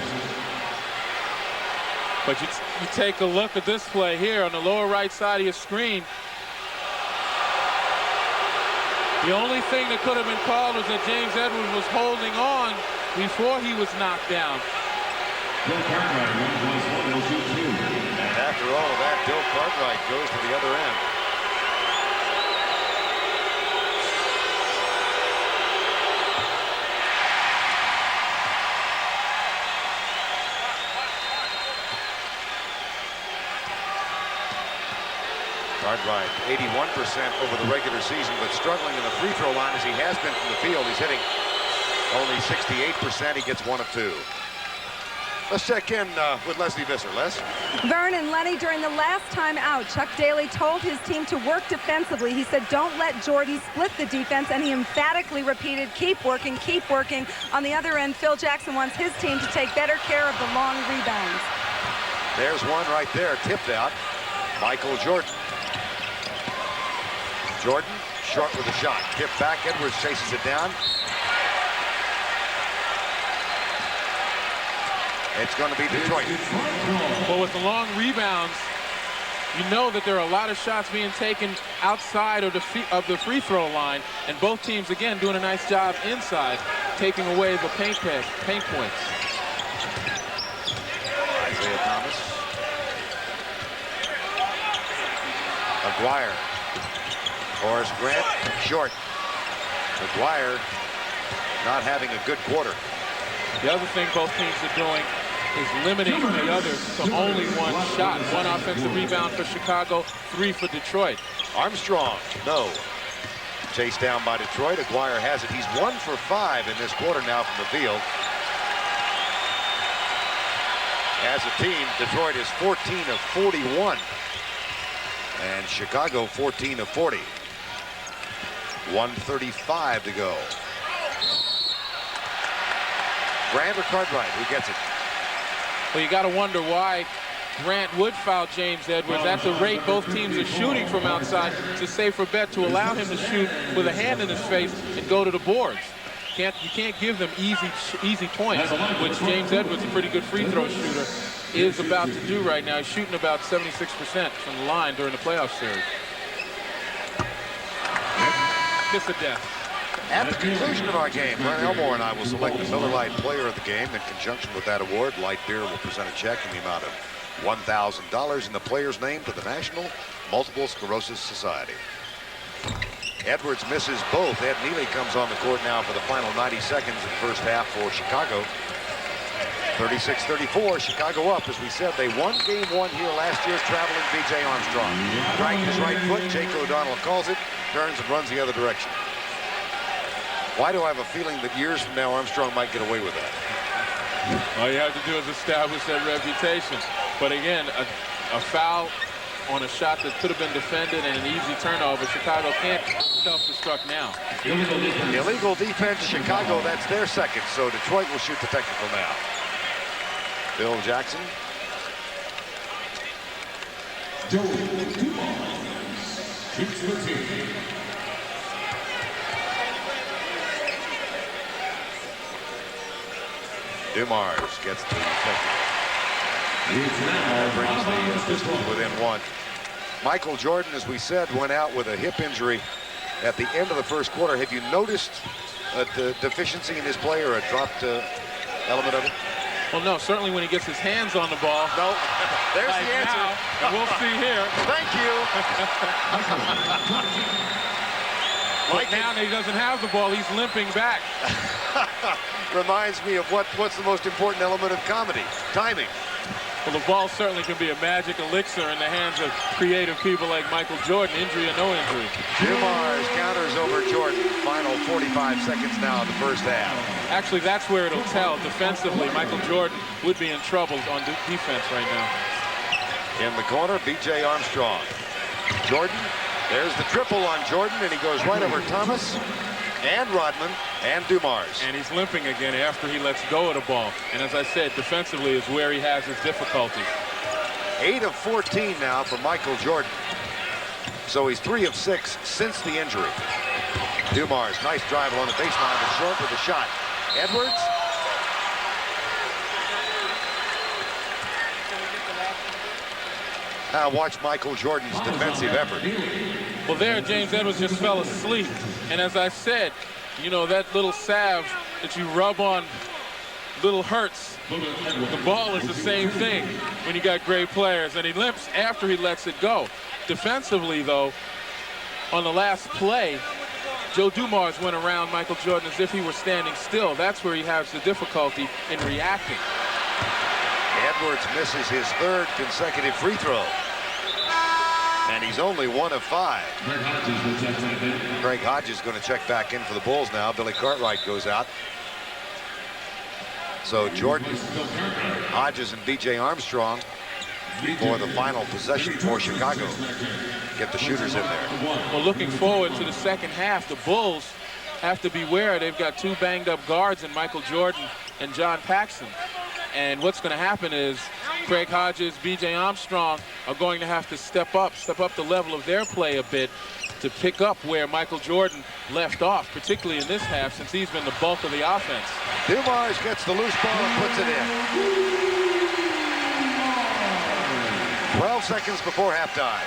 But you take a look at this play here on the lower right side of your screen. The only thing that could have been called was that James Edwards was holding on before he was knocked down. And after all of that, Bill Cartwright goes to the other end. Cartwright, 81% over the regular season, but struggling in the free throw line as he has been from the field. He's hitting only 68%. He gets 1 of 2. Let's check in with Leslie Visser. Les? Vern and Lenny, during the last time out, Chuck Daly told his team to work defensively. He said, don't let Jordan split the defense, and he emphatically repeated, keep working, keep working. On the other end, Phil Jackson wants his team to take better care of the long rebounds. There's one right there, tipped out. Michael Jordan. Jordan, short with a shot. Tipped back, Edwards chases it down. It's going to be Detroit. Well, with the long rebounds, you know that there are a lot of shots being taken outside of the free throw line, and both teams, again, doing a nice job inside, taking away the paint points. Isiah Thomas. Aguirre. Horace Grant, short. Aguirre not having a good quarter. The other thing both teams are doing is limiting the others to only one shot. 1 offensive rebound for Chicago, 3 for Detroit. Armstrong, no. Chased down by Detroit. Aguirre has it. He's 1 for 5 in this quarter now from the field. As a team, Detroit is 14 of 41. And Chicago 14 of 40. 1:35 to go. Grant or Cartwright, who gets it? Well, you got to wonder why Grant would foul James Edwards. At the rate both teams are shooting from outside, it's a safer bet to allow him to shoot with a hand in his face and go to the boards. You can't give them easy points, which James Edwards, a pretty good free throw shooter, is about to do right now. He's shooting about 76% from the line during the playoff series. Kiss of death. At the conclusion of our game, Brent Elmore and I will select the Miller Lite Player of the Game. In conjunction with that award, Light Beer will present a check in the amount of $1,000 in the player's name to the National Multiple Sclerosis Society. Edwards misses both. Ed Neely comes on the court now for the final 90 seconds in the first half for Chicago. 36-34, Chicago up. As we said, they won game 1 here last year, traveling B.J. Armstrong. Right his right foot, Jake O'Donnell calls it, turns and runs the other direction. Why do I have a feeling that years from now Armstrong might get away with that? All you have to do is establish that reputation. But again, a foul on a shot that could have been defended and an easy turnover. Chicago can't self-destruct now. Illegal defense, Chicago, that's their second. So Detroit will shoot the technical now. Phil Jackson. Dumars keeps the team. Dumars gets the second. That brings the Pistons within one. Michael Jordan, as we said, went out with a hip injury at the end of the first quarter. Have you noticed a deficiency in his play or a dropped element of it? Well, no, certainly when he gets his hands on the ball. No, there's Like the answer. now, and we'll see here. Thank you. But now that he doesn't have the ball, he's limping back. Reminds me of what's the most important element of comedy? Timing. Well, the ball certainly can be a magic elixir in the hands of creative people like Michael Jordan, injury or no injury. Dumars counters over Jordan. Final 45 seconds now in the first half. Actually, that's where it'll tell. Defensively, Michael Jordan would be in trouble on defense right now. In the corner, B.J. Armstrong. Jordan, there's the triple on Jordan, and he goes right over Thomas and Rodman and Dumars. And he's limping again after he lets go of the ball. And as I said, defensively is where he has his difficulty. 8 of 14 now for Michael Jordan. So he's 3 of 6 since the injury. Dumars, nice drive along the baseline, but short with the shot. Edwards. Now watch Michael Jordan's defensive effort. Well, there, James Edwards just fell asleep. And as I said, you know, that little salve that you rub on little hurts. The ball is the same thing when you got great players. And he limps after he lets it go. Defensively, though, on the last play, Joe Dumars went around Michael Jordan as if he were standing still. That's where he has the difficulty in reacting. Edwards misses his 3rd consecutive free throw. And he's only 1 of 5. Craig Hodges going to check back in for the Bulls now. Billy Cartwright goes out. So Jordan, Hodges, and B.J. Armstrong for the final possession for Chicago. Get the shooters in there. Well, looking forward to the second half, the Bulls have to beware. They've got 2 banged-up guards in Michael Jordan and John Paxson. And what's going to happen is Craig Hodges, B.J. Armstrong are going to have to step up the level of their play a bit to pick up where Michael Jordan left off, particularly in this half, since he's been the bulk of the offense. Dumars gets the loose ball and puts it in. 12 seconds before halftime.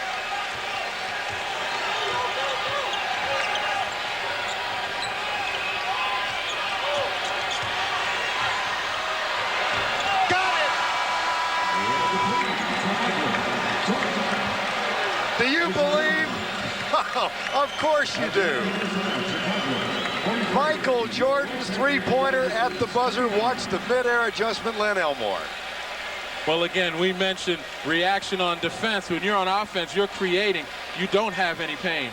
Do you believe? Of course you do. Michael Jordan's three-pointer at the buzzer. Watch the mid-air adjustment, Len Elmore. Well, again, we mentioned reaction on defense. When you're on offense, you're creating. You don't have any pain.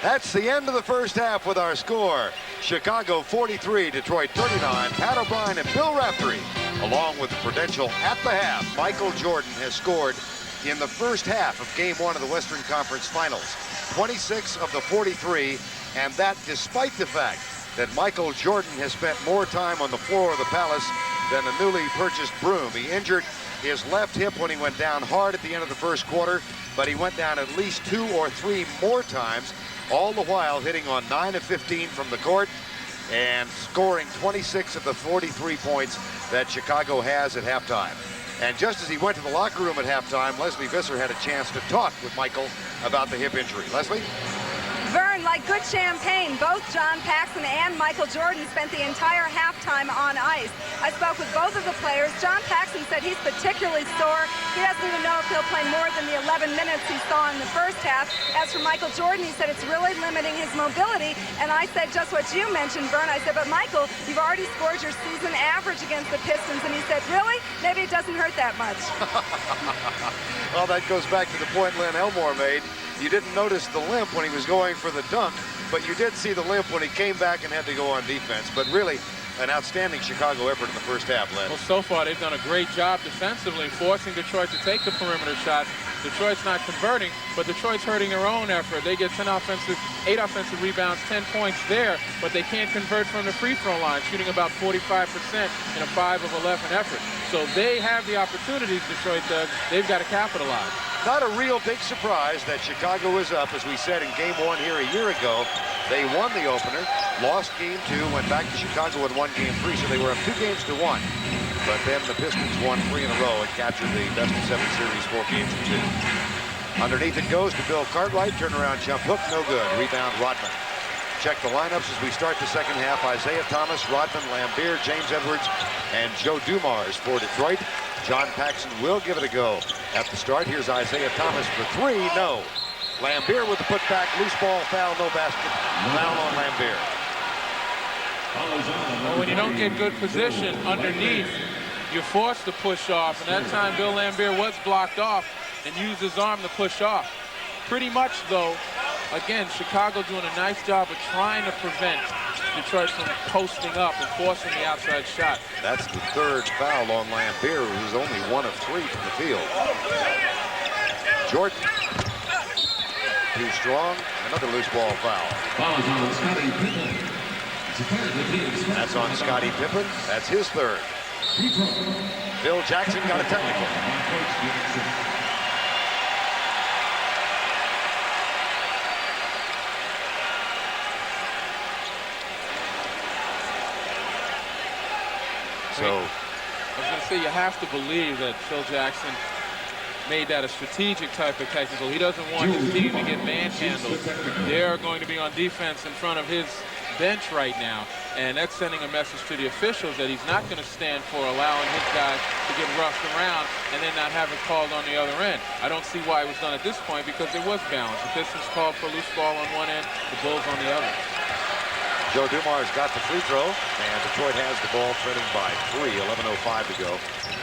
That's the end of the first half with our score. Chicago 43, Detroit 39. Pat O'Brien and Bill Raftery, along with the credential at the half. Michael Jordan has scored in the first half of Game 1 of the Western Conference Finals. 26 of the 43, and that despite the fact that Michael Jordan has spent more time on the floor of the Palace than a newly purchased broom. He injured his left hip when he went down hard at the end of the first quarter, but he went down at least 2 or 3 more times, all the while hitting on 9 of 15 from the court and scoring 26 of the 43 points that Chicago has at halftime. And just as he went to the locker room at halftime, Leslie Visser had a chance to talk with Michael about the hip injury. Leslie? Vern, like good champagne, both John Paxson and Michael Jordan spent the entire halftime on ice. I spoke with both of the players. John Paxson said he's particularly sore. He doesn't even know if he'll play more than the 11 minutes he saw in the first half. As for Michael Jordan, he said it's really limiting his mobility. And I said just what you mentioned, Vern. I said, but Michael, you've already scored your season average against the Pistons. And he said, really? Maybe it doesn't hurt that much. Well, that goes back to the point Len Elmore made. You didn't notice the limp when he was going for the dunk, but you did see the limp when he came back and had to go on defense. But really, an outstanding Chicago effort in the first half, Len. Well, so far they've done a great job defensively, forcing Detroit to take the perimeter shots. Detroit's not converting, but Detroit's hurting their own effort. They get 8 offensive rebounds, 10 points there, but they can't convert from the free throw line, shooting about 45% in a 5 of 11 effort. So they have the opportunities, Detroit does. They've got to capitalize. not a real big surprise that Chicago is up. As we said in game 1 here a year ago, they won the opener, lost game 2, went back to Chicago and won game 3, so they were up 2 games to 1. But then the Pistons won 3 in a row and captured the best-of-7 series 4 games to 2. Underneath it goes to Bill Cartwright. Turnaround jump hook, no good. Rebound, Rodman. Check the lineups as we start the second half. Isiah Thomas, Rodman, Laimbeer, James Edwards, and Joe Dumars for Detroit. John Paxson will give it a go at the start. Here's Isiah Thomas for 3. No. Laimbeer with the putback. Loose ball foul. No basket. Foul on Laimbeer. Well, when you don't get good position underneath, you're forced to push off. And that time, Bill Laimbeer was blocked off and used his arm to push off. Pretty much, though, again, Chicago doing a nice job of trying to prevent Detroit from posting up and forcing the outside shot. That's the 3rd foul on Laimbeer, who's only 1 of 3 from the field. Jordan, too strong. Another loose ball foul. On Scottie Pippen. That's on Scottie Pippen. That's his 3rd. Bill Jackson got a technical. So, I was going to say, you have to believe that Phil Jackson made that a strategic type of technical. He doesn't want his team to get manhandled. They're going to be on defense in front of his bench right now, and that's sending a message to the officials that he's not going to stand for allowing his guys to get roughed around and then not have it called on the other end. I don't see why it was done at this point, because there was balance. The Pistons called for a loose ball on one end, the Bulls on the other. Joe Dumars got the free throw, and Detroit has the ball, trailing by 3, 11:05 to go,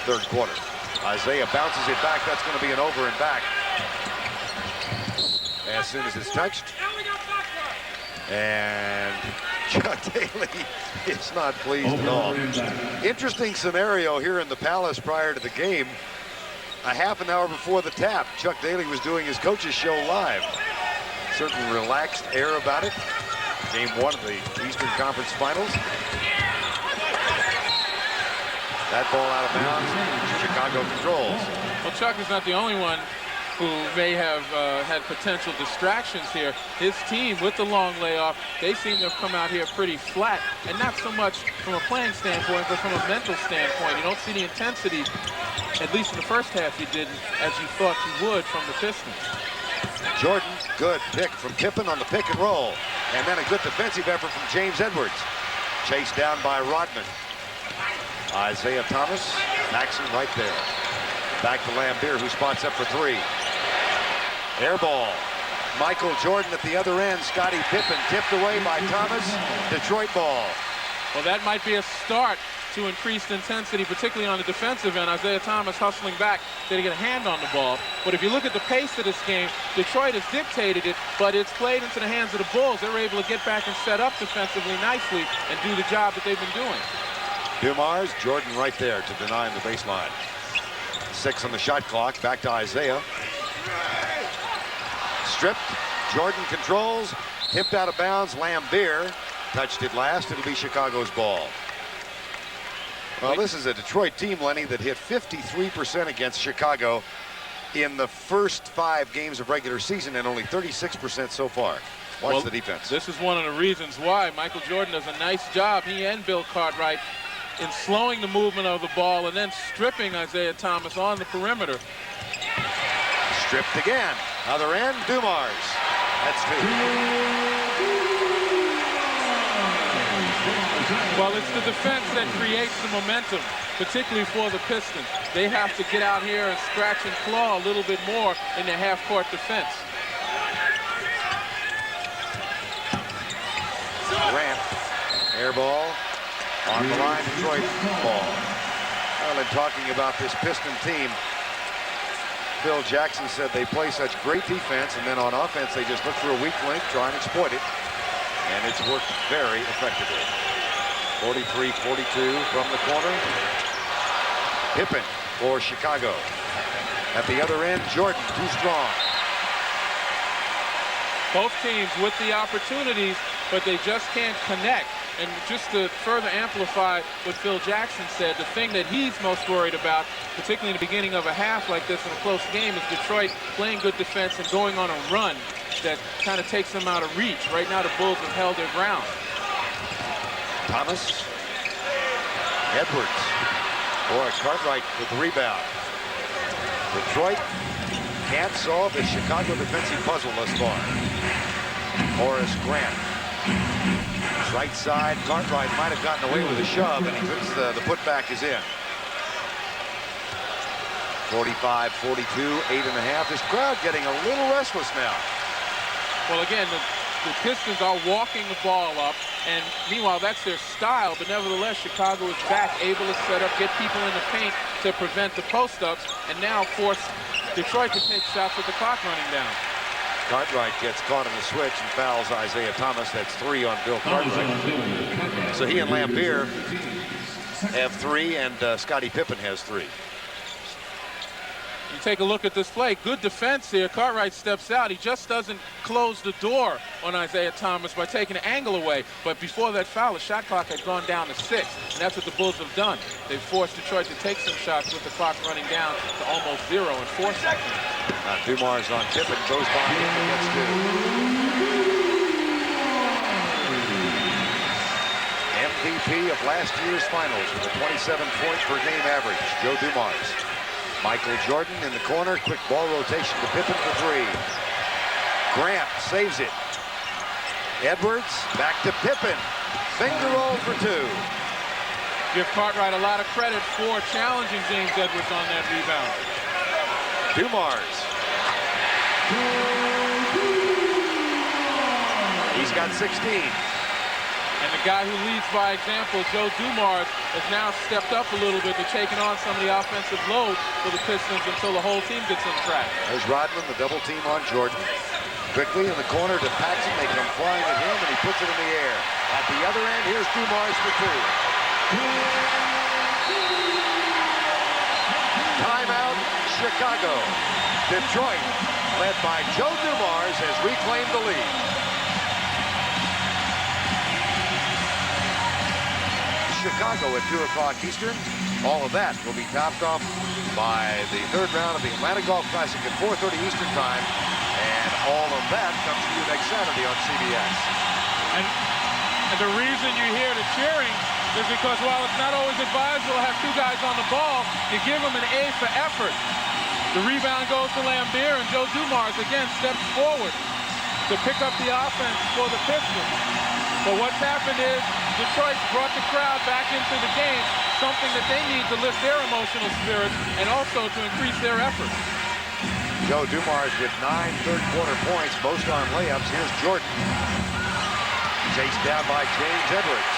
3rd quarter. Isiah bounces it back. That's going to be an over and back as soon as it's touched. And Chuck Daly is not pleased at all. Interesting scenario here in the Palace prior to the game. A half an hour before the tap, Chuck Daly was doing his coach's show live. Certain relaxed air about it. Game 1 of the Eastern Conference Finals. That ball out of bounds. Chicago controls. Well, Chuck is not the only one who may have had potential distractions here. His team, with the long layoff, they seem to have come out here pretty flat, and not so much from a playing standpoint, but from a mental standpoint. You don't see the intensity, at least in the first half you didn't, as you thought you would from the Pistons. Jordan, good pick from Pippen on the pick and roll. And then a good defensive effort from James Edwards. Chased down by Rodman. Isiah Thomas, Paxson right there. Back to Laimbeer, who spots up for 3. Air ball. Michael Jordan at the other end. Scottie Pippen tipped away by Thomas. Detroit ball. Well, that might be a start to increased intensity, particularly on the defensive end. Isiah Thomas hustling back to get a hand on the ball. But if you look at the pace of this game, Detroit has dictated it, but it's played into the hands of the Bulls. They're able to get back and set up defensively nicely and do the job that they've been doing. Dumars, Jordan right there to deny him the baseline. 6 on the shot clock. Back to Isiah. Stripped. Jordan controls. Tipped out of bounds. Laimbeer touched it last. It'll be Chicago's ball. Well, this is a Detroit team, Lenny, that hit 53% against Chicago in the first 5 games of regular season and only 36% so far. Watch the defense. This is one of the reasons why Michael Jordan does a nice job, he and Bill Cartwright, in slowing the movement of the ball and then stripping Isiah Thomas on the perimeter. Stripped again. Other end, Dumars. That's 2. Well, it's the defense that creates the momentum, particularly for the Pistons. They have to get out here and scratch and claw a little bit more in their half-court defense. Ramp. Air ball. On the line, Detroit ball. Well, in talking about this Piston team, Phil Jackson said they play such great defense, and then on offense, they just look for a weak link, try and exploit it. And it's worked very effectively. 43-42 from the corner. Pippen for Chicago. At the other end, Jordan, too strong. Both teams with the opportunities, but they just can't connect. And just to further amplify what Phil Jackson said, the thing that he's most worried about, particularly in the beginning of a half like this in a close game, is Detroit playing good defense and going on a run that kind of takes them out of reach. Right now, the Bulls have held their ground. Thomas. Edwards. Boy, Cartwright with the rebound. Detroit can't solve the Chicago defensive puzzle thus far. Horace Grant. Right side, Cartwright might have gotten away with a shove, and he puts the putback is in. 45-42, 8.5. This crowd getting a little restless now. Well, again, the Pistons are walking the ball up, and meanwhile, that's their style, but nevertheless, Chicago is back, able to set up, get people in the paint to prevent the post-ups, and now force Detroit to take shots with the clock running down. Cartwright gets caught in the switch and fouls Isiah Thomas. That's 3 on Bill Cartwright. So he and Laimbeer have 3, and Scottie Pippen has 3. You take a look at this play. Good defense here. Cartwright steps out. He just doesn't close the door on Isiah Thomas by taking the angle away. But before that foul, the shot clock had gone down to 6. And that's what the Bulls have done. They've forced Detroit to take some shots with the clock running down to almost 0 in 4 seconds. Dumars on Pippen, goes by him and gets 2. MVP of last year's finals with a 27-point-per-game average, Joe Dumars. Michael Jordan in the corner, quick ball rotation to Pippen for 3. Grant saves it. Edwards back to Pippen. Finger roll for 2. Give Cartwright a lot of credit for challenging James Edwards on that rebound. Dumars. He's got 16. And the guy who leads by example, Joe Dumars, has now stepped up a little bit to taking on some of the offensive load for the Pistons until the whole team gets on track. There's Rodman, the double team on Jordan. Quickly in the corner to Paxson. They come flying at him, and he puts it in the air. At the other end, here's Dumars for 2. Timeout, Chicago. Detroit, led by Joe Dumars, has reclaimed the lead. Chicago at 2 o'clock Eastern. All of that will be topped off by the 3rd round of the Atlanta Golf Classic at 4:30 Eastern Time. And all of that comes to you next Saturday on CBS. And the reason you hear the cheering is because while it's not always advisable to have 2 guys on the ball, you give them an A for effort. The rebound goes to Laimbeer, and Joe Dumars again steps forward to pick up the offense for the Pistons. But what's happened is Detroit's brought the crowd back into the game, something that they need to lift their emotional spirits and also to increase their effort. Joe Dumars with 9 third-quarter points, most on layups. Here's Jordan. Chased down by James Edwards.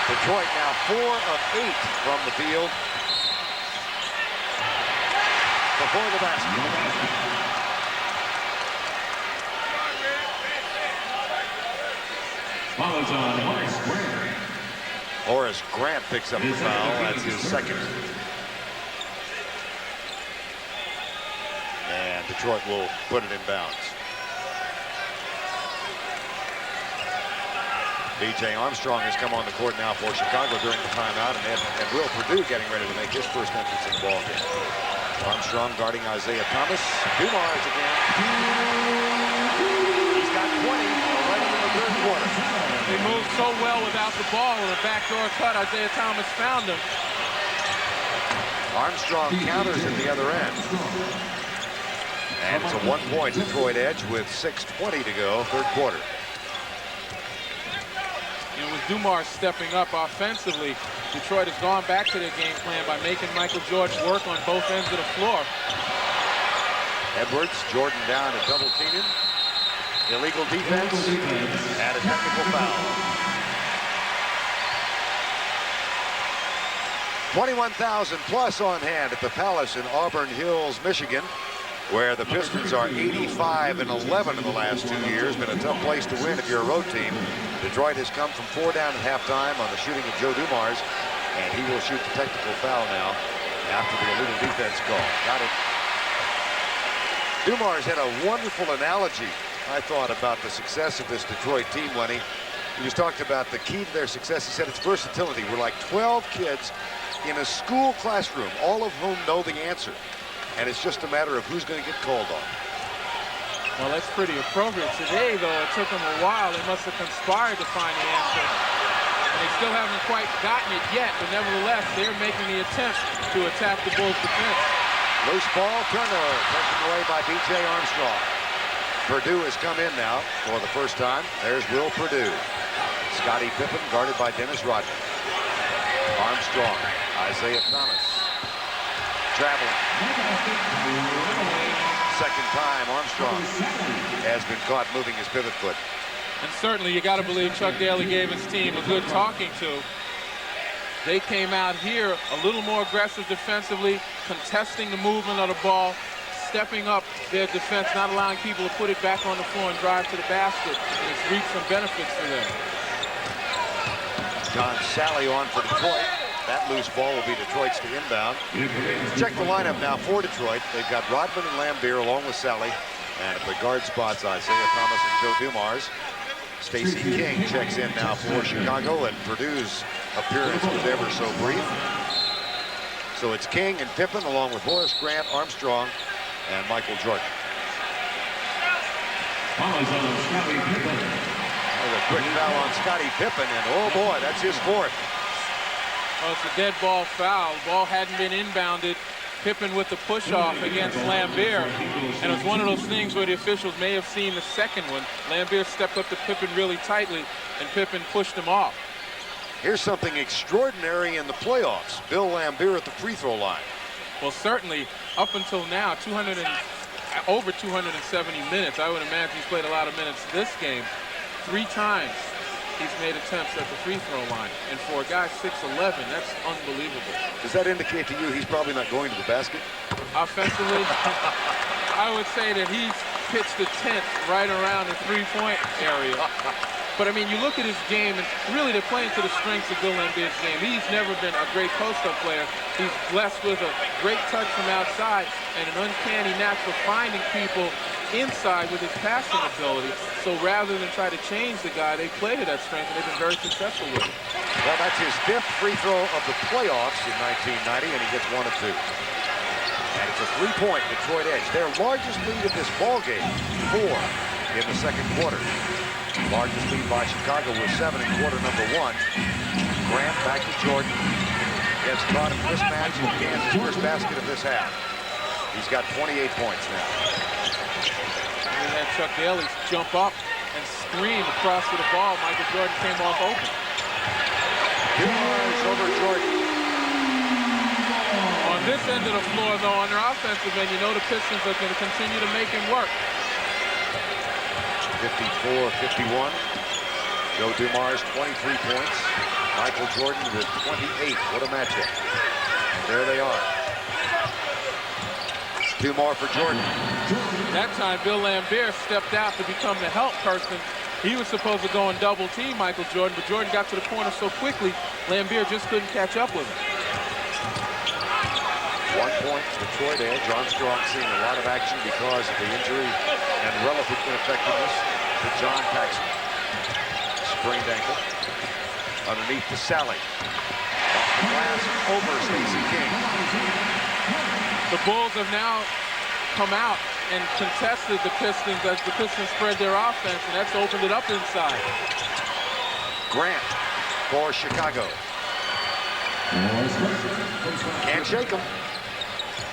Detroit now 4 of 8 from the field. Before the basket. Fouls on Horace Grant. Horace Grant picks up the foul. That's his 2nd. And Detroit will put it in bounds. B.J. Armstrong has come on the court now for Chicago during the timeout, and Will Perdue getting ready to make his first entrance in the ballgame. Armstrong guarding Isiah Thomas. Dumars again. He's got 20 already in the 3rd quarter. They moved so well without the ball. With a backdoor cut, Isiah Thomas found him. Armstrong counters at the other end. And it's a 1-point Detroit edge with 6:20 to go, 3rd quarter. You know, with Dumars stepping up offensively, Detroit has gone back to their game plan by making Michael Jordan work on both ends of the floor. Edwards, Jordan down and double teaming. Illegal defense and a technical foul. 21,000 plus on hand at the Palace in Auburn Hills, Michigan, where the Pistons are 85-11 in the last 2 years. Been a tough place to win if you're a road team. Detroit has come from 4 down at halftime on the shooting of Joe Dumars, and he will shoot the technical foul now after the illegal defense call. Got it. Dumars had a wonderful analogy, I thought, about the success of this Detroit team when he He was talking about the key to their success. He said it's versatility. We're like 12 kids in a school classroom, all of whom know the answer. And it's just a matter of who's going to get called on. Well, that's pretty appropriate. Today, though, it took them a while. They must have conspired to find the answer. And they still haven't quite gotten it yet, but nevertheless, they're making the attempt to attack the Bulls' defense. Loose ball, turnover, taken away by B.J. Armstrong. Purdue has come in now for the first time. There's Will Purdue. Scottie Pippen guarded by Dennis Rodman. Armstrong, Isiah Thomas. Traveling. Second time Armstrong has been caught moving his pivot foot. And certainly you got to believe Chuck Daly gave his team a good talking to. They came out here a little more aggressive defensively, contesting the movement of the ball, stepping up their defense, not allowing people to put it back on the floor and drive to the basket. And it's reaped some benefits for them. John Sally on for Detroit. That loose ball will be Detroit's to inbound. Check the lineup now for Detroit. They've got Rodman and Laimbeer along with Sally. And at the guard spots, Isiah Thomas and Joe Dumars. Stacey King checks in now for Chicago, and Purdue's appearance was ever so brief. So it's King and Pippen along with Horace Grant, Armstrong, and Michael Jordan. There's a quick foul on Scottie Pippen, and oh boy, that's his fourth. Well, it's a dead ball foul. The ball hadn't been inbounded. Pippen with the push-off against Laimbeer. And it was one of those things where the officials may have seen the second one. Laimbeer stepped up to Pippen really tightly, and Pippen pushed him off. Here's something extraordinary in the playoffs. Bill Laimbeer at the free throw line. Well, certainly, up until now, over 270 minutes. I would imagine he's played a lot of minutes this game. 3 times he's made attempts at the free throw line. And for a guy 6'11", that's unbelievable. Does that indicate to you he's probably not going to the basket? Offensively, I would say that he's pitched a tent right around the three-point area. But, I mean, you look at his game, and really they're playing to the strengths of Bill Laimbeer's game. He's never been a great post-up player. He's blessed with a great touch from outside and an uncanny knack for finding people inside with his passing ability. So rather than try to change the guy, they play to that strength, and they've been very successful with it. Well, that's his 5th free throw of the playoffs in 1990, and he gets 1 of 2. And it's a 3-point Detroit edge. Their largest lead of this ball game, 4 in the second quarter. Largest lead by Chicago was 7 in quarter number 1. Grant back to Jordan. Gets caught in mismatch in Kansas' first basket of this half. He's got 28 points now. We had Chuck Daly jump up and scream across to the ball. Michael Jordan came off open. Dumars over Jordan. On this end of the floor, though, on their offensive end, you know the Pistons are going to continue to make him work. 54-51. Joe Dumars, 23 points. Michael Jordan with 28. What a matchup. And there they are. 2 more for Jordan. That time, Bill Laimbeer stepped out to become the help person. He was supposed to go and double team Michael Jordan, but Jordan got to the corner so quickly, Laimbeer just couldn't catch up with him. 1 point, Detroit edge. Armstrong seeing a lot of action because of the injury and relative ineffectiveness to John Paxson. Sprained ankle. Underneath to Sally. Off the glass, over Stacey King. The Bulls have now come out and contested the Pistons as the Pistons spread their offense, and that's opened it up inside. Grant for Chicago. Can't shake him.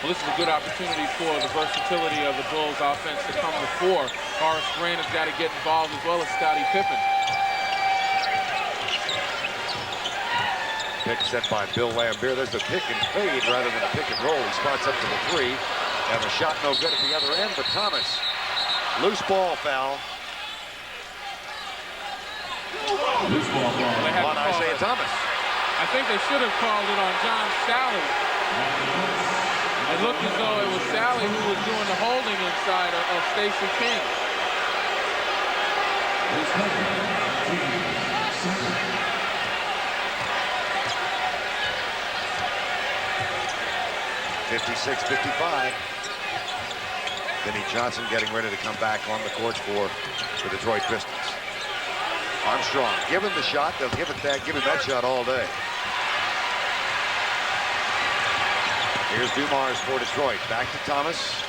Well, this is a good opportunity for the versatility of the Bulls offense to come to fore. Horace Grant has got to get involved as well as Scottie Pippen. Pick set by Bill Laimbeer. There's the pick and fade rather than a pick and roll. He spots up to the 3. And the shot no good at the other end, but Thomas. Loose ball foul. Loose ball foul. On Isiah Thomas. I think they should have called it on John Sally. It looked as though it was Sally who was doing the holding inside of Stacey King. 56-55. Vinnie Johnson getting ready to come back on the court for the Detroit Pistons. Armstrong given the shot. They'll give him that shot all day. Here's Dumars for Detroit. Back to Thomas.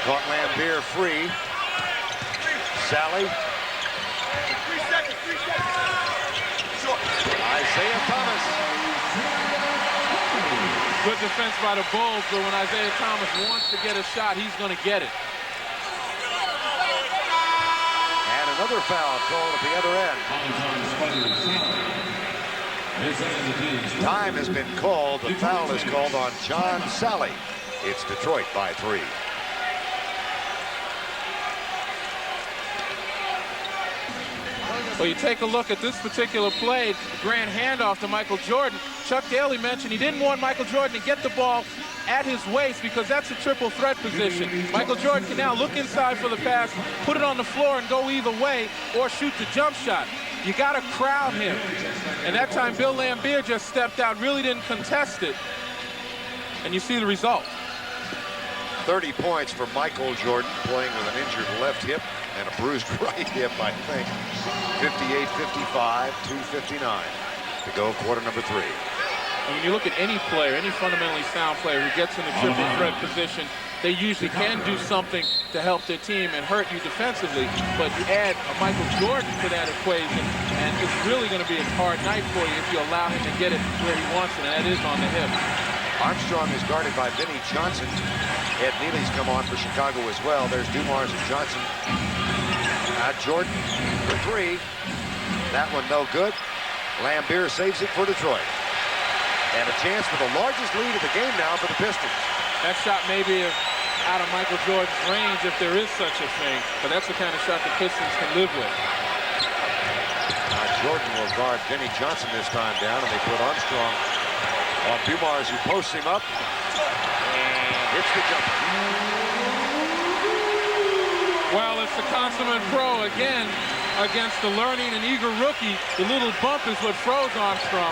Caught Laimbeer free. Sally. Isiah Thomas. Good defense by the Bulls, but when Isiah Thomas wants to get a shot, he's going to get it. And another foul called at the other end. Time has been called. The foul is called on John Sally. It's Detroit by 3. Well, you take a look at this particular play, grand handoff to Michael Jordan. Chuck Daly mentioned he didn't want Michael Jordan to get the ball at his waist because that's a triple threat position. Michael Jordan can now look inside for the pass, put it on the floor and go either way, or shoot the jump shot. You got to crowd him. And that time Bill Laimbeer just stepped out, really didn't contest it. And you see the result. 30 points for Michael Jordan, playing with an injured left hip and a bruised right hip, I think. 58-55, 2:59 to go, quarter number 3. And when you look at any player, any fundamentally sound player who gets in the triple threat position, they usually can do something to help their team and hurt you defensively. But you add a Michael Jordan to that equation, and it's really going to be a hard night for you if you allow him to get it where he wants it, and that is on the hip. Armstrong is guarded by Vinnie Johnson. Ed Neely's come on for Chicago as well. There's Dumars and Johnson. Jordan for 3. That one no good. Laimbeer saves it for Detroit. And a chance for the largest lead of the game now for the Pistons. That shot may be out of Michael Jordan's range if there is such a thing, but that's the kind of shot the Pistons can live with. Jordan will guard Vinnie Johnson this time down, and they put Armstrong on Dumars, who posts him up and hits the jumper. Well, it's the consummate pro again against the learning and eager rookie. The little bump is what froze Armstrong.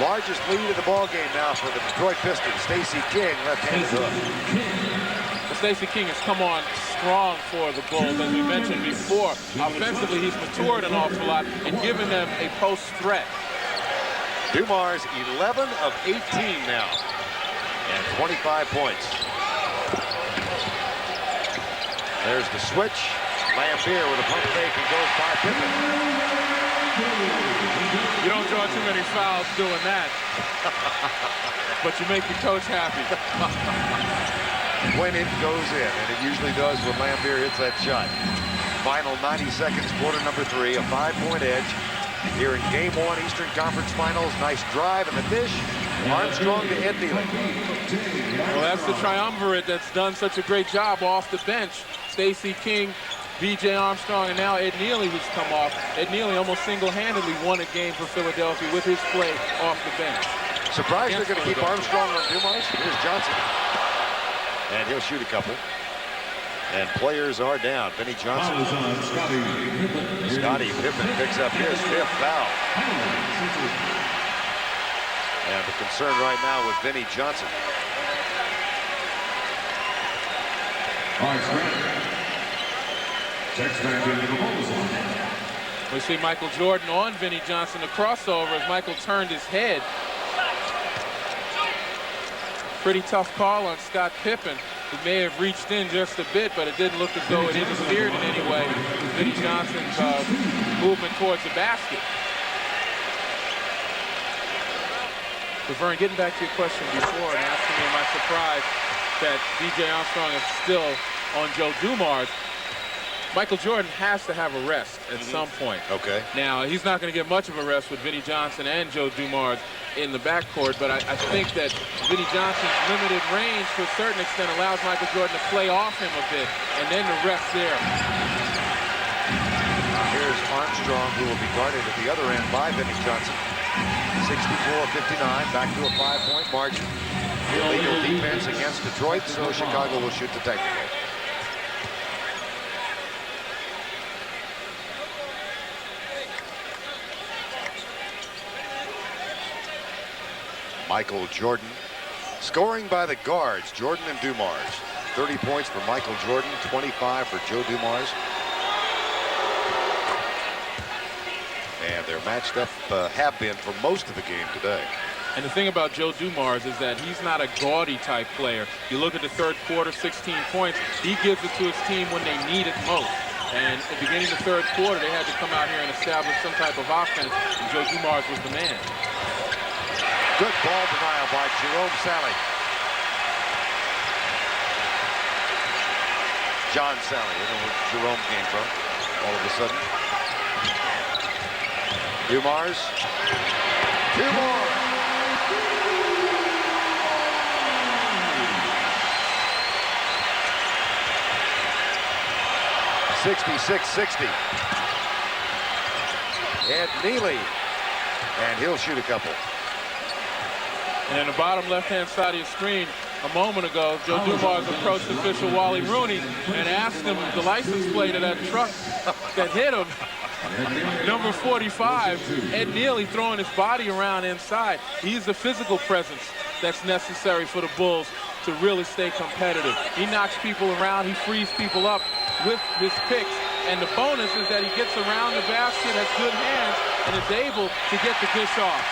Largest lead of the ball game now for the Detroit Pistons. Stacey King, left-handed hook. Well, Stacey King has come on strong for the Bulls, as we mentioned before. Offensively, he's matured an awful lot and given them a post threat. Dumars 11 of 18 now, and 25 points. There's the switch. Laimbeer with a pump fake and goes by Pippen. You don't draw too many fouls doing that, but you make the coach happy. When it goes in, and it usually does when Laimbeer hits that shot. Final 90 seconds, quarter number 3, a 5-point edge. Here in Game 1, Eastern Conference Finals. Nice drive in the dish. Armstrong to Ed Neely. Well, that's the triumvirate that's done such a great job off the bench. Stacey King, B.J. Armstrong, and now Ed Neely, who's come off. Ed Neely almost single-handedly won a game for Philadelphia with his play off the bench. Surprised they're going to keep Armstrong on Dumars. Here's Johnson. And he'll shoot a couple. And players are down. Vinnie Johnson. Scottie Pippen picks up his 5th foul. And the concern right now with Vinnie Johnson. We see Michael Jordan on Vinnie Johnson. The crossover as Michael turned his head. Pretty tough call on Scott Pippen. He may have reached in just a bit, but it didn't look as though it interfered in any way with Vinnie Johnson's movement towards the basket. But Vern, getting back to your question before and asking me, am I surprised that B.J. Armstrong is still on Joe Dumars? Michael Jordan has to have a rest at some point. Okay. Now, he's not going to get much of a rest with Vinnie Johnson and Joe Dumars in the backcourt, but I think that Vinnie Johnson's limited range to a certain extent allows Michael Jordan to play off him a bit, and then the rest there. Here's Armstrong, who will be guarded at the other end by Vinnie Johnson. 64-59, back to a 5-point margin. Illegal defense against Detroit, so Chicago will shoot the technical. Michael Jordan scoring by the guards, Jordan and Dumars. 30 points for Michael Jordan, 25 for Joe Dumars. They're matched up, have been for most of the game today. And the thing about Joe Dumars is that he's not a gaudy type player. You look at the third quarter, 16 points. He gives it to his team when they need it most. And at the beginning of the third quarter, they had to come out here and establish some type of offense, and Joe Dumars was the man. Good ball denial by Jerome Sally. John Sally, I don't know where Jerome came from all of a sudden. Dumars. 2 more. 66-60. Ed Neely. And he'll shoot a couple. And in the bottom left-hand side of your screen, a moment ago, Joe Dumars approached official Wally Rooney and asked him the license plate of that truck that hit him. Number 45, Ed Neely throwing his body around inside. He's the physical presence that's necessary for the Bulls to really stay competitive. He knocks people around, he frees people up with his picks, and the bonus is that he gets around the basket, has good hands, and is able to get the dish off.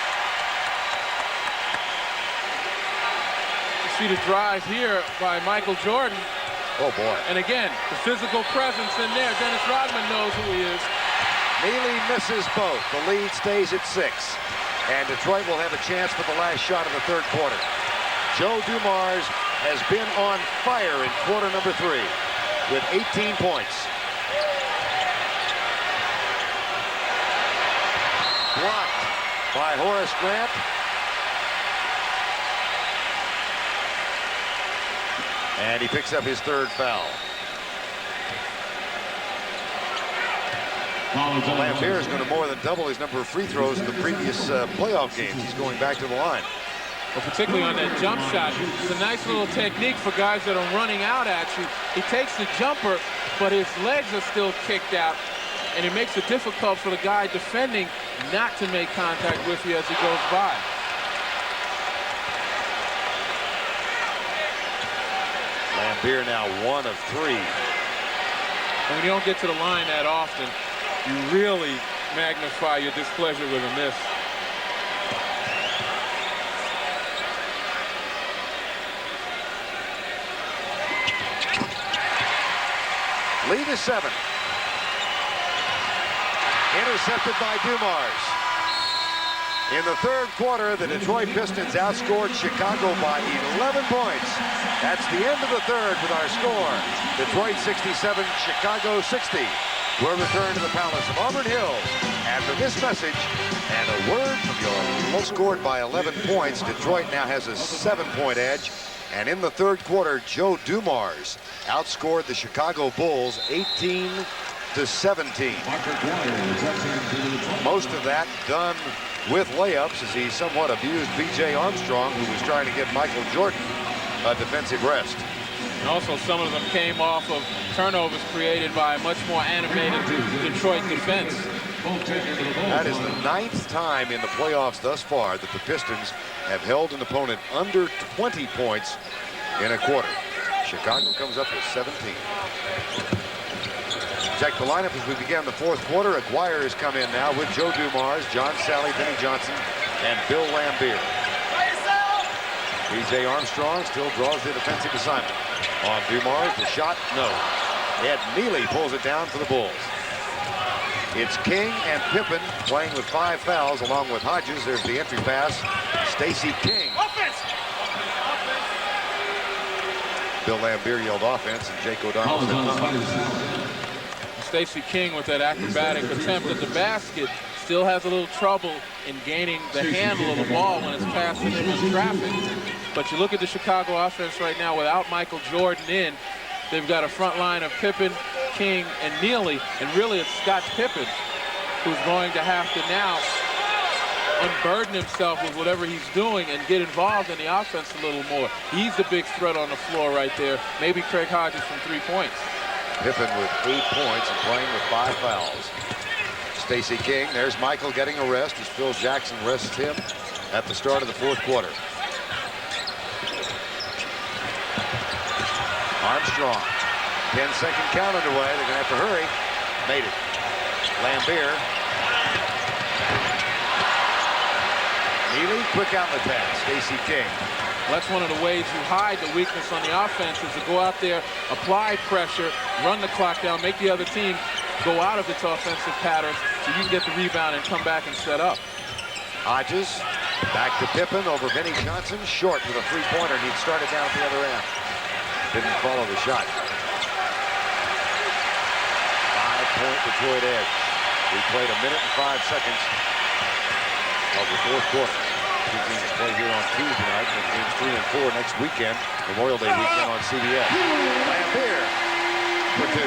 You see the drive here by Michael Jordan. Oh, boy. And again, the physical presence in there. Dennis Rodman knows who he is. Neely misses both. The lead stays at 6. And Detroit will have a chance for the last shot of the third quarter. Joe Dumars has been on fire in quarter number 3 with 18 points. Blocked by Horace Grant. And he picks up his third foul. Laimbeer is going to more than double his number of free throws in the previous playoff games. He's going back to the line. Well, particularly on that jump shot, it's a nice little technique for guys that are running out at you. He takes the jumper, but his legs are still kicked out, and it makes it difficult for the guy defending not to make contact with you as he goes by. Laimbeer now 1 of 3. And when you don't get to the line that often, you really magnify your displeasure with a miss. Lead is 7. Intercepted by Dumars. In the third quarter, the Detroit Pistons outscored Chicago by 11 points. That's the end of the third with our score. Detroit 67, Chicago 60. We'll return to the Palace of Auburn Hills after this message and a word from your low. Scored by 11 points. Detroit now has a 7-point edge. And in the third quarter, Joe Dumars outscored the Chicago Bulls 18-17. Most of that done with layups as he somewhat abused B.J. Armstrong, who was trying to get Michael Jordan a defensive rest. And also some of them came off of turnovers created by a much more animated Detroit defense. That is the 9th time in the playoffs thus far that the Pistons have held an opponent under 20 points in a quarter. Chicago comes up with 17. Check the lineup as we begin the fourth quarter. Aguirre has come in now with Joe Dumars, John Sally, Vinnie Johnson, and Bill Laimbeer. B.J. Armstrong still draws the defensive assignment. On Dumars, the shot, no. Ed Neely pulls it down for the Bulls. It's King and Pippen playing with 5 fouls along with Hodges. There's the entry pass. Stacey King. Offense! Bill Laimbeer yelled offense, and Jake O'Donnell said nothing. Stacey King with that acrobatic attempt at the basket still has a little trouble in gaining the handle of the ball when it's passing him in traffic. But you look at the Chicago offense right now without Michael Jordan in, they've got a front line of Pippen, King, and Neely, and really it's Scott Pippen who's going to have to now unburden himself with whatever he's doing and get involved in the offense a little more. He's the big threat on the floor right there. Maybe Craig Hodges from 3 points. Pippen with 8 points and playing with 5 fouls. Stacey King, there's Michael getting a rest as Phil Jackson rests him at the start of the fourth quarter. Armstrong, 10-second count underway. They're going to have to hurry. Made it. Laimbeer. Neely, quick outlet pass. Stacey King. That's one of the ways you hide the weakness on the offense, is to go out there, apply pressure, run the clock down, make the other team go out of its offensive patterns so you can get the rebound and come back and set up. Hodges back to Pippen over Vinnie Johnson. Short with a three-pointer, and he'd started down at the other end. Didn't follow the shot. 5-point Detroit edge. We played 1 minute and 5 seconds of the fourth quarter. Two teams play here on Tuesday night, and games 3 and 4 next weekend, Memorial Day weekend on CBS. Laimbeer for 2.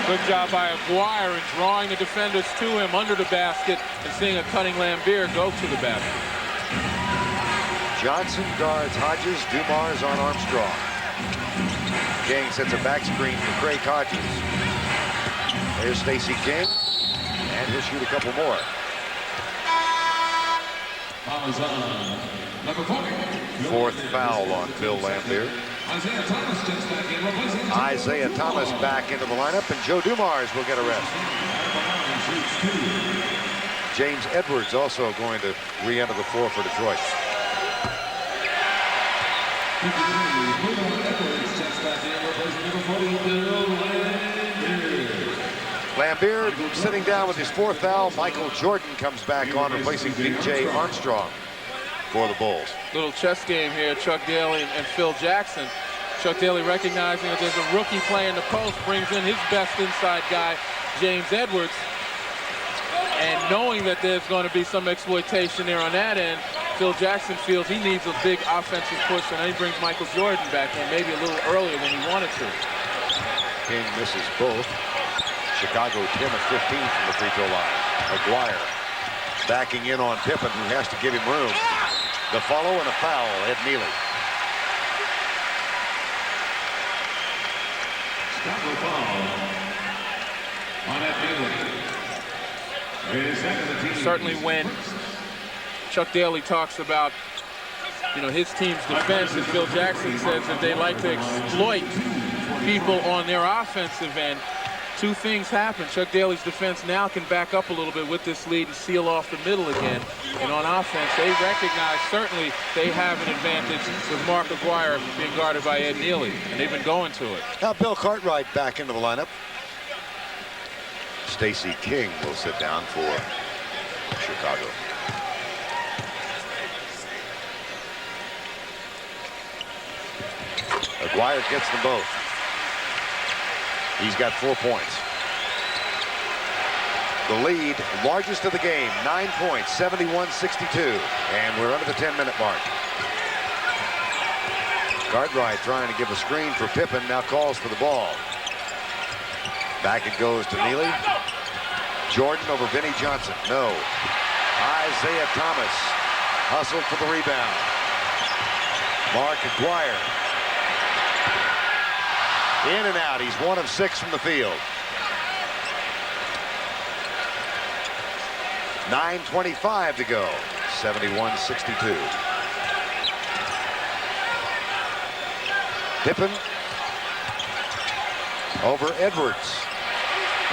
Good job by Aguirre in drawing the defenders to him under the basket and seeing a cutting Laimbeer go to the basket. Johnson guards Hodges, Dumars on Armstrong. King sets a back screen for Craig Hodges. There's Stacey King, and he'll shoot a couple more. Fourth foul on Bill Laimbeer. Isiah Thomas back into the lineup, and Joe Dumars will get a rest. James Edwards also going to re-enter the floor for Detroit. Laimbeer sitting down with his fourth foul. Michael Jordan comes back on, replacing V.J. Armstrong for the Bulls. Little chess game here, Chuck Daly and Phil Jackson. Chuck Daly recognizing that there's a rookie playing the post, brings in his best inside guy, James Edwards. And knowing that there's going to be some exploitation there on that end, Phil Jackson feels he needs a big offensive push, and then he brings Michael Jordan back in, maybe a little earlier than he wanted to. King misses both. Chicago 10 of 15 from the free throw line. Aguirre backing in on Pippen, who has to give him room. The follow and a foul, Ed Neely. Chicago foul on Ed Neely. Certainly when Chuck Daly talks about, you know, his team's defense, and Phil Jackson says that they like to exploit people on their offensive end. Two things happen. Chuck Daly's defense now can back up a little bit with this lead and seal off the middle again. And on offense, they recognize certainly they have an advantage with Mark Aguirre being guarded by Ed Neely, and they've been going to it. Now Bill Cartwright back into the lineup. Stacey King will sit down for Chicago. Aguirre gets them both. He's got 4 points. The lead, largest of the game, 9 points, 71-62. And we're under the 10-minute mark. Cartwright trying to give a screen for Pippen, now calls for the ball. Back it goes to Neely. Jordan over Vinnie Johnson, no. Isiah Thomas hustled for the rebound. Mark Aguirre. In and out. He's 1 of 6 from the field. 9:25 to go. 71-62. Pippen over Edwards.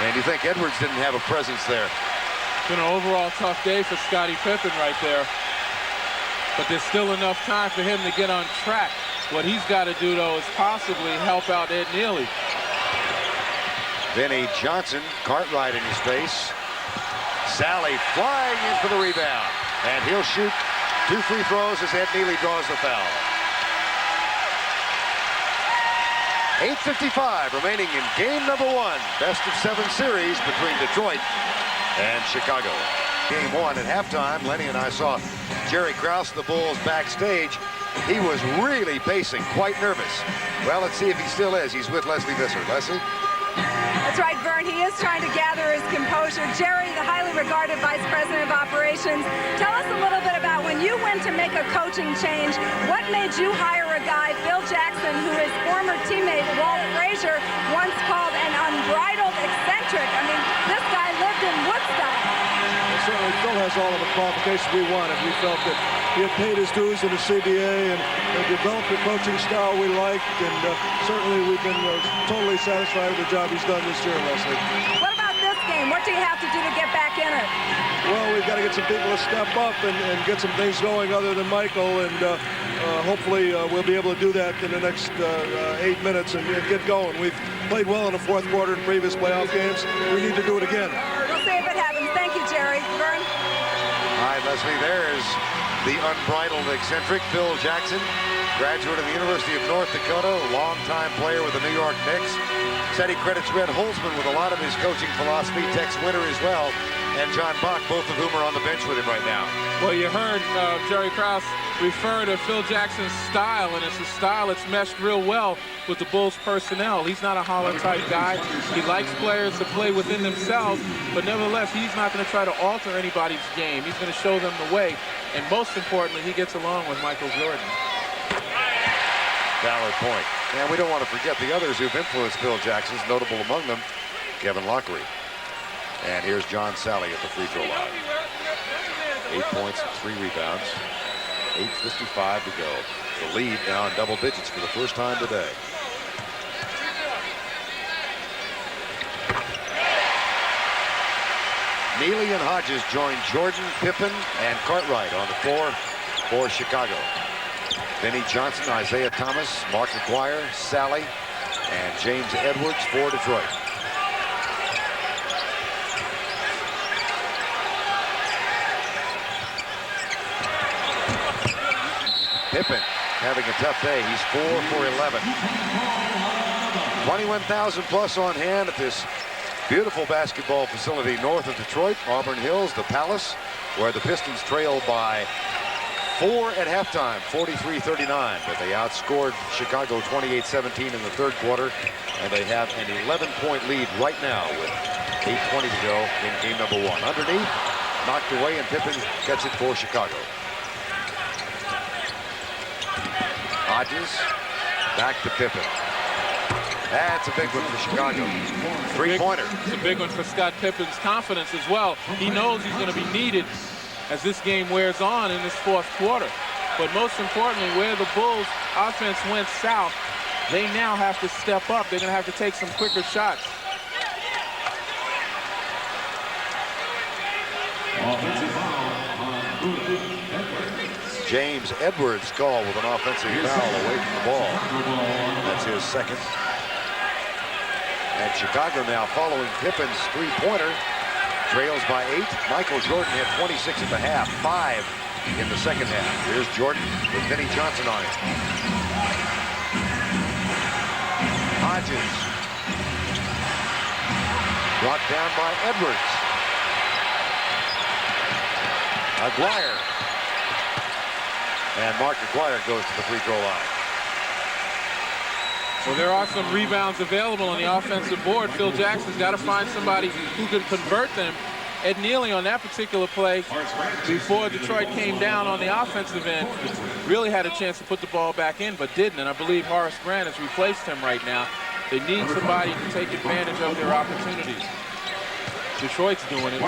And you think Edwards didn't have a presence there? It's been an overall tough day for Scottie Pippen right there. But there's still enough time for him to get on track. What he's got to do, though, is possibly help out Ed Neely. Vinnie Johnson, Cartwright in his face. Sally flying in for the rebound. And he'll shoot 2 free throws as Ed Neely draws the foul. 8:55 remaining in game number 1. Best of 7 series between Detroit and Chicago. Game 1 at halftime. Lenny and I saw Jerry Krause, the Bulls, backstage. He was really pacing, quite nervous. Well, let's see if he still is. He's with Leslie Visser. Leslie? That's right, Vern. He is trying to gather his composure. Jerry, the highly regarded Vice President of Operations, tell us a little bit about when you went to make a coaching change. What made you hire a guy, Phil Jackson, who his former teammate, Walt Frazier, once called an unbridled eccentric? I mean, this guy lived in Woodstock. Certainly, Phil has all of the qualifications we wanted. We felt that he had paid his dues in the CBA and developed the coaching style we liked, and certainly we've been totally satisfied with the job he's done this year, Leslie. What about this game? What do you have to do to get back in it? well, we've got to get some people to step up and get some things going other than Michael, and hopefully we'll be able to do that in the next 8 minutes and get going. We've played well in the fourth quarter in previous playoff games. We need to do it again. We'll see if it happens. Thank you, Jerry. Vern? All right, Leslie, there's the unbridled eccentric Phil Jackson, graduate of the University of North Dakota, longtime player with the New York Knicks. Said he credits Red Holzman with a lot of his coaching philosophy. Tex Winter as well, and John Bach, both of whom are on the bench with him right now. Well, you heard Jerry Krause refer to Phil Jackson's style, and it's a style that's meshed real well with the Bulls personnel. He's not a holler-type guy. He likes players to play within themselves, but nevertheless, he's not going to try to alter anybody's game. He's going to show them the way, and most importantly, he gets along with Michael Jordan. Valid point. And we don't want to forget the others who've influenced Phil Jackson's, notable among them, Kevin Lockery. And here's John Sally at the free throw line. 8 points and 3 rebounds. 8:55 to go. The lead now in double digits for the first time today. Neely and Hodges join Jordan, Pippen, and Cartwright on the floor for Chicago. Vinnie Johnson, Isiah Thomas, Mark Aguirre, Sally, and James Edwards for Detroit. Pippen having a tough day. He's 4 for 11. 21,000 plus on hand at this beautiful basketball facility north of Detroit, Auburn Hills, the Palace, where the Pistons trail by 4 at halftime, 43-39, but they outscored Chicago 28-17 in the third quarter, and they have an 11-point lead right now with 8:20 to go in game number 1. Underneath, knocked away, and Pippen gets it for Chicago. Hodges, back to Pippen. That's a big one for Chicago. Three-pointer. It's a big one for Scott Pippen's confidence as well. He knows he's going to be needed as this game wears on in this fourth quarter. But most importantly, where the Bulls offense went south, they now have to step up. They're going to have to take some quicker shots. Offensive foul on James Edwards called with an offensive foul away from the ball. That's his second. And Chicago now following Pippen's three-pointer. Trails by 8. Michael Jordan had 26 at the half, 5 in the second half. Here's Jordan with Vinnie Johnson on it. Hodges. Brought down by Edwards. Aguirre. And Mark Aguirre goes to the free throw line. Well, there are some rebounds available on the offensive board. Phil Jackson's got to find somebody who can convert them. Ed Neely on that particular play, before Detroit came down on the offensive end, really had a chance to put the ball back in, but didn't. And I believe Horace Grant has replaced him right now. They need somebody to take advantage of their opportunities. Detroit's doing it.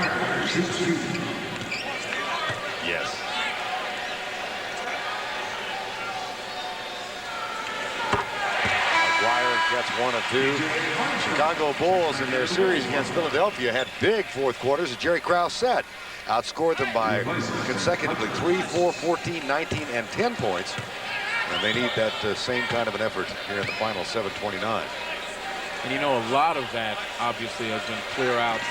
Yes. Gets 1 of 2. Chicago Bulls in their series against Philadelphia had big fourth quarters, as Jerry Krause said. Outscored them by consecutively 3, 4, 14, 19, and 10 points. And they need that same kind of an effort here in the final 7:29. And you know, a lot of that obviously has been clear outs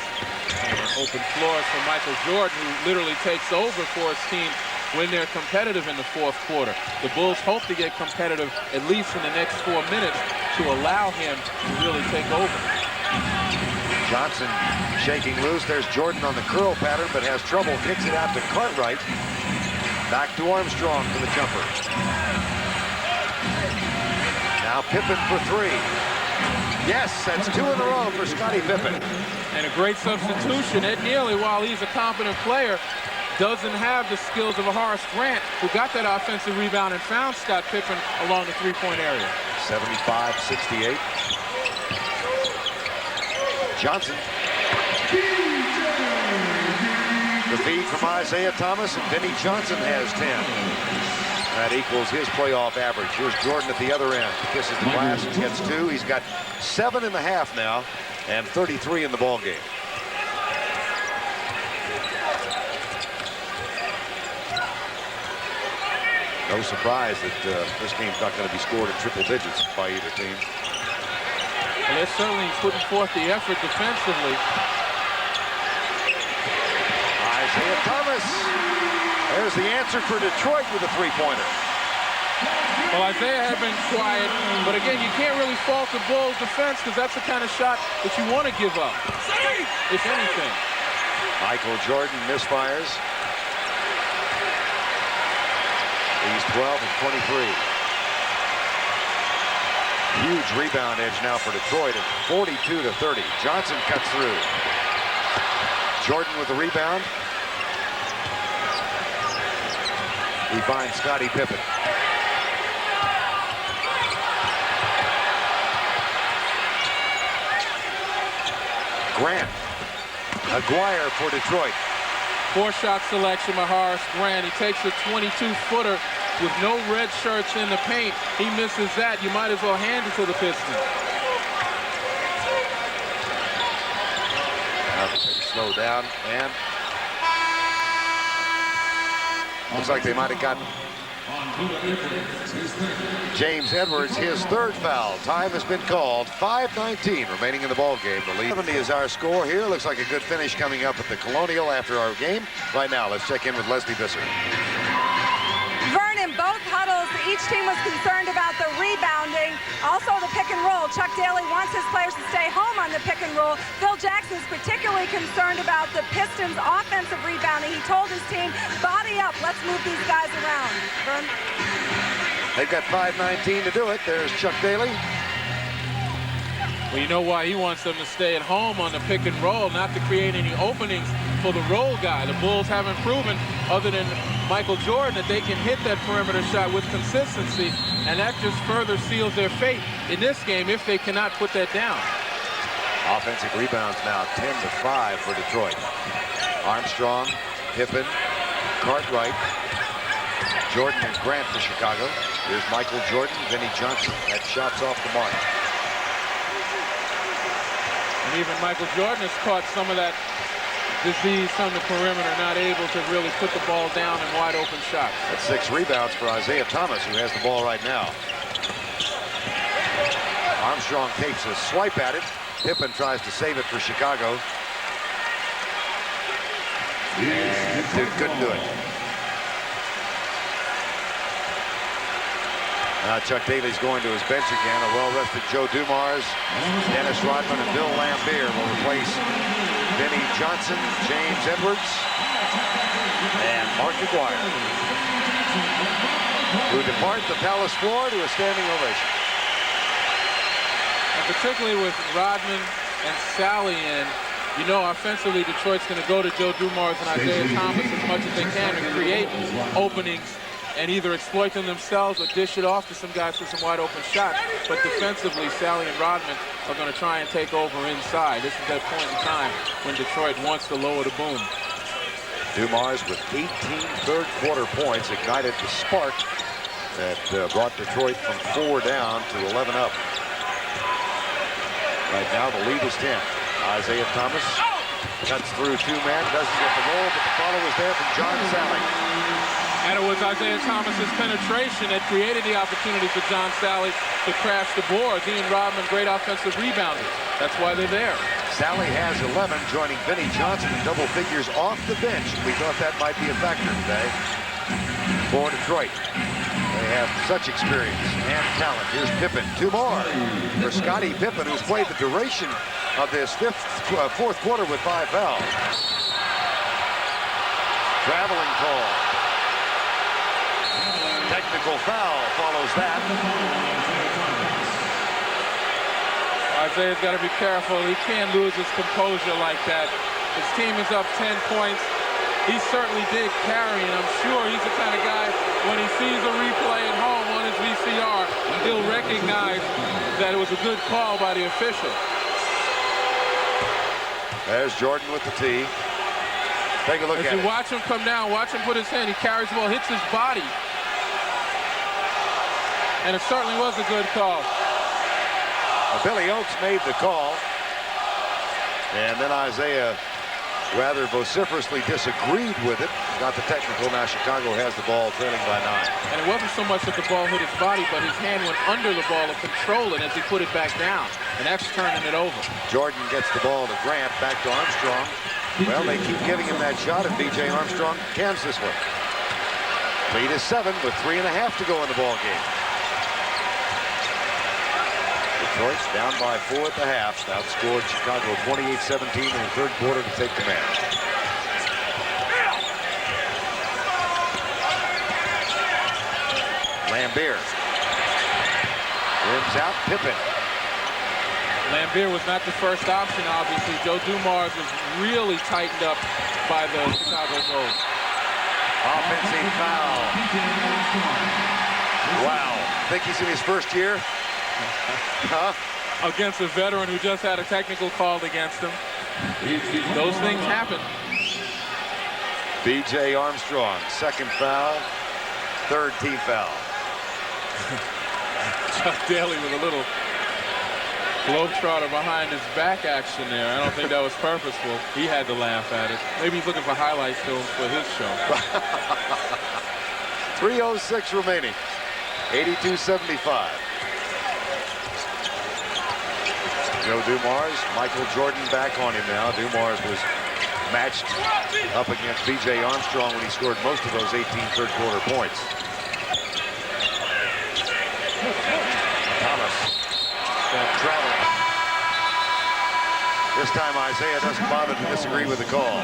and open floors for Michael Jordan, who literally takes over for his team when they're competitive in the fourth quarter. The Bulls hope to get competitive at least in the next 4 minutes to allow him to really take over. Johnson shaking loose. There's Jordan on the curl pattern, but has trouble. Kicks it out to Cartwright. Back to Armstrong for the jumper. Now Pippen for 3. Yes, that's 2 in a row for Scottie Pippen. And a great substitution. Ed Neely, while he's a competent player, doesn't have the skills of a Horace Grant, who got that offensive rebound and found Scott Pippen along the three-point area. 75-68. Johnson. The feed from Isiah Thomas, and Vinnie Johnson has 10. That equals his playoff average. Here's Jordan at the other end. Kisses the glass and gets 2. He's got 7 in the half now and 33 in the ball game. No surprise that this game's not going to be scored in triple digits by either team. Well, they're certainly putting forth the effort defensively. Isiah Thomas. There's the answer for Detroit with a three-pointer. Well, Isiah had been quiet, but again, you can't really fault the Bulls' defense because that's the kind of shot that you want to give up, if anything. Michael Jordan misfires. He's 12 and 23. Huge rebound edge now for Detroit at 42-30. Johnson cuts through. Jordan with the rebound. He finds Scottie Pippen. Grant. Aguirre for Detroit. Four-shot selection by Horace Grant. He takes a 22-footer with no red shirts in the paint. He misses that. You might as well hand it to the Pistons. Slow down, and looks like they might have gotten James Edwards his third foul. Time has been called. 5:19 remaining in the ball game. The lead 70 is our score here. Looks like a good finish coming up at the Colonial after our game. Right now, let's check in with Leslie Visser. Vernon, both huddles, each team was concerned about the rebounding. Also the pick and roll. Chuck Daly wants his players to stay home on the pick and roll. Phil Jackson's particularly concerned about the Pistons' offensive rebounding. He told his team, body up, let's move these guys around. Vern? They've got 5:19 to do it. There's Chuck Daly. Well, you know why he wants them to stay at home on the pick and roll, not to create any openings for the roll guy. The Bulls haven't proven, other than Michael Jordan, that they can hit that perimeter shot with consistency, and that just further seals their fate in this game if they cannot put that down. Offensive rebounds now 10-5 for Detroit. Armstrong, Pippen, Cartwright, Jordan and Grant for Chicago. Here's Michael Jordan, Vinnie Johnson. That shot's off the mark. And even Michael Jordan has caught some of that disease from the perimeter, not able to really put the ball down in wide open shots. That's 6 rebounds for Isiah Thomas, who has the ball right now. Armstrong takes a swipe at it. Pippen tries to save it for Chicago. And couldn't do it. Now Chuck Daly's going to his bench again. A well-rested Joe Dumars, Dennis Rodman, and Bill Laimbeer will replace Vinnie Johnson, James Edwards, and Mark Aguirre, who depart the Palace floor to a standing ovation. And particularly with Rodman and Sally in, you know, offensively, Detroit's going to go to Joe Dumars and Isiah Thomas as much as they can to create openings and either exploit them themselves or dish it off to some guys for some wide open shots. But defensively, Sally and Rodman are going to try and take over inside. This is that point in time when Detroit wants to lower the boom. Dumars with 18 third-quarter points ignited the spark that brought Detroit from 4 down to 11 up. Right now, the lead is 10. Isiah Thomas cuts through 2-man, doesn't get the roll, but the follow is there from John Sally. And it was Isiah Thomas's penetration that created the opportunity for John Sally to crash the boards. He and Rodman, great offensive rebounders. That's why they're there. Sally has 11, joining Vinnie Johnson in double figures off the bench. We thought that might be a factor today for Detroit. They have such experience and talent. Here's Pippen, 2 more for Scottie Pippen, who's played the duration of this fourth quarter with 5 fouls. Traveling call. Technical foul follows that. Isiah's got to be careful. He can't lose his composure like that. His team is up 10 points. He certainly did carry, and I'm sure he's the kind of guy, when he sees a replay at home on his VCR, he'll recognize that it was a good call by the official. There's Jordan with the tee. Take a look at it. As you watch him come down, watch him put his hand. He carries the ball, hits his body. And it certainly was a good call. Billy Oakes made the call. And then Isiah rather vociferously disagreed with it. Got the technical. Now Chicago has the ball, trailing by 9. And it wasn't so much that the ball hit his body, but his hand went under the ball to control it as he put it back down. And that's turning it over. Jordan gets the ball to Grant, back to Armstrong. Well, they keep giving him that shot, and B.J. Armstrong cans this one. Lead is 7 with 3.5 to go in the ball game. Detroit's down by 4 at the half. Outscored Chicago 28-17 in the third quarter to take the match. Laimbeer. Rims out, Pippen. Laimbeer was not the first option, obviously. Joe Dumars was really tightened up by the Chicago Bulls. Offensive foul. Wow. Think he's in his first year? Huh? Against a veteran who just had a technical called against him. Those things happen. B.J. Armstrong, second foul, third team foul. Chuck Daly with a little globetrotter behind his back action there. I don't think that was purposeful. He had to laugh at it. Maybe he's looking for highlight films for his show. 3:06 remaining. 82-75. Joe Dumars, Michael Jordan back on him now. Dumars was matched up against B.J. Armstrong when he scored most of those 18 third quarter points. Thomas traveling. This time Isiah doesn't bother to disagree with the call.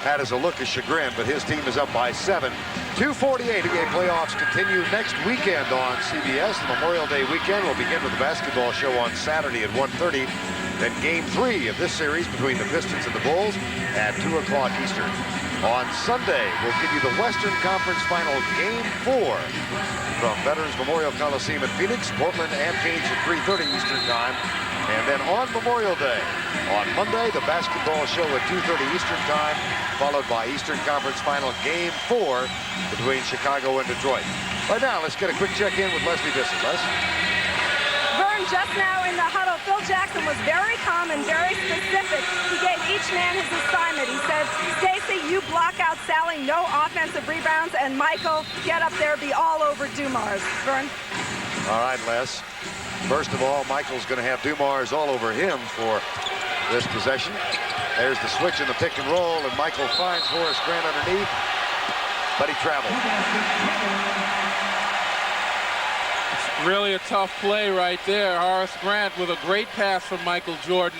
Had as a look of chagrin, but his team is up by 7. 2:48. NBA playoffs continue next weekend on CBS. The Memorial Day weekend will begin with the basketball show on Saturday at 1:30. Then Game 3 of this series between the Pistons and the Bulls at 2 o'clock Eastern. On Sunday, we'll give you the Western Conference Final Game 4 from Veterans Memorial Coliseum in Phoenix, Portland, and Phoenix at 3:30 Eastern Time. And then on Memorial Day, on Monday, the basketball show at 2:30 Eastern Time, followed by Eastern Conference Final Game 4 between Chicago and Detroit. Right now, let's get a quick check-in with Leslie Bissell. Les? Vern, just now in the huddle, Phil Jackson was very calm and very specific. He gave each man his assignment. He said, Stacey, you block out Sally, no offensive rebounds, and Michael, get up there, be all over Dumars. Vern? All right, Les. First of all, Michael's going to have Dumars all over him for this possession. There's the switch in the pick and roll, and Michael finds Horace Grant underneath, but he traveled. Really a tough play right there. Horace Grant with a great pass from Michael Jordan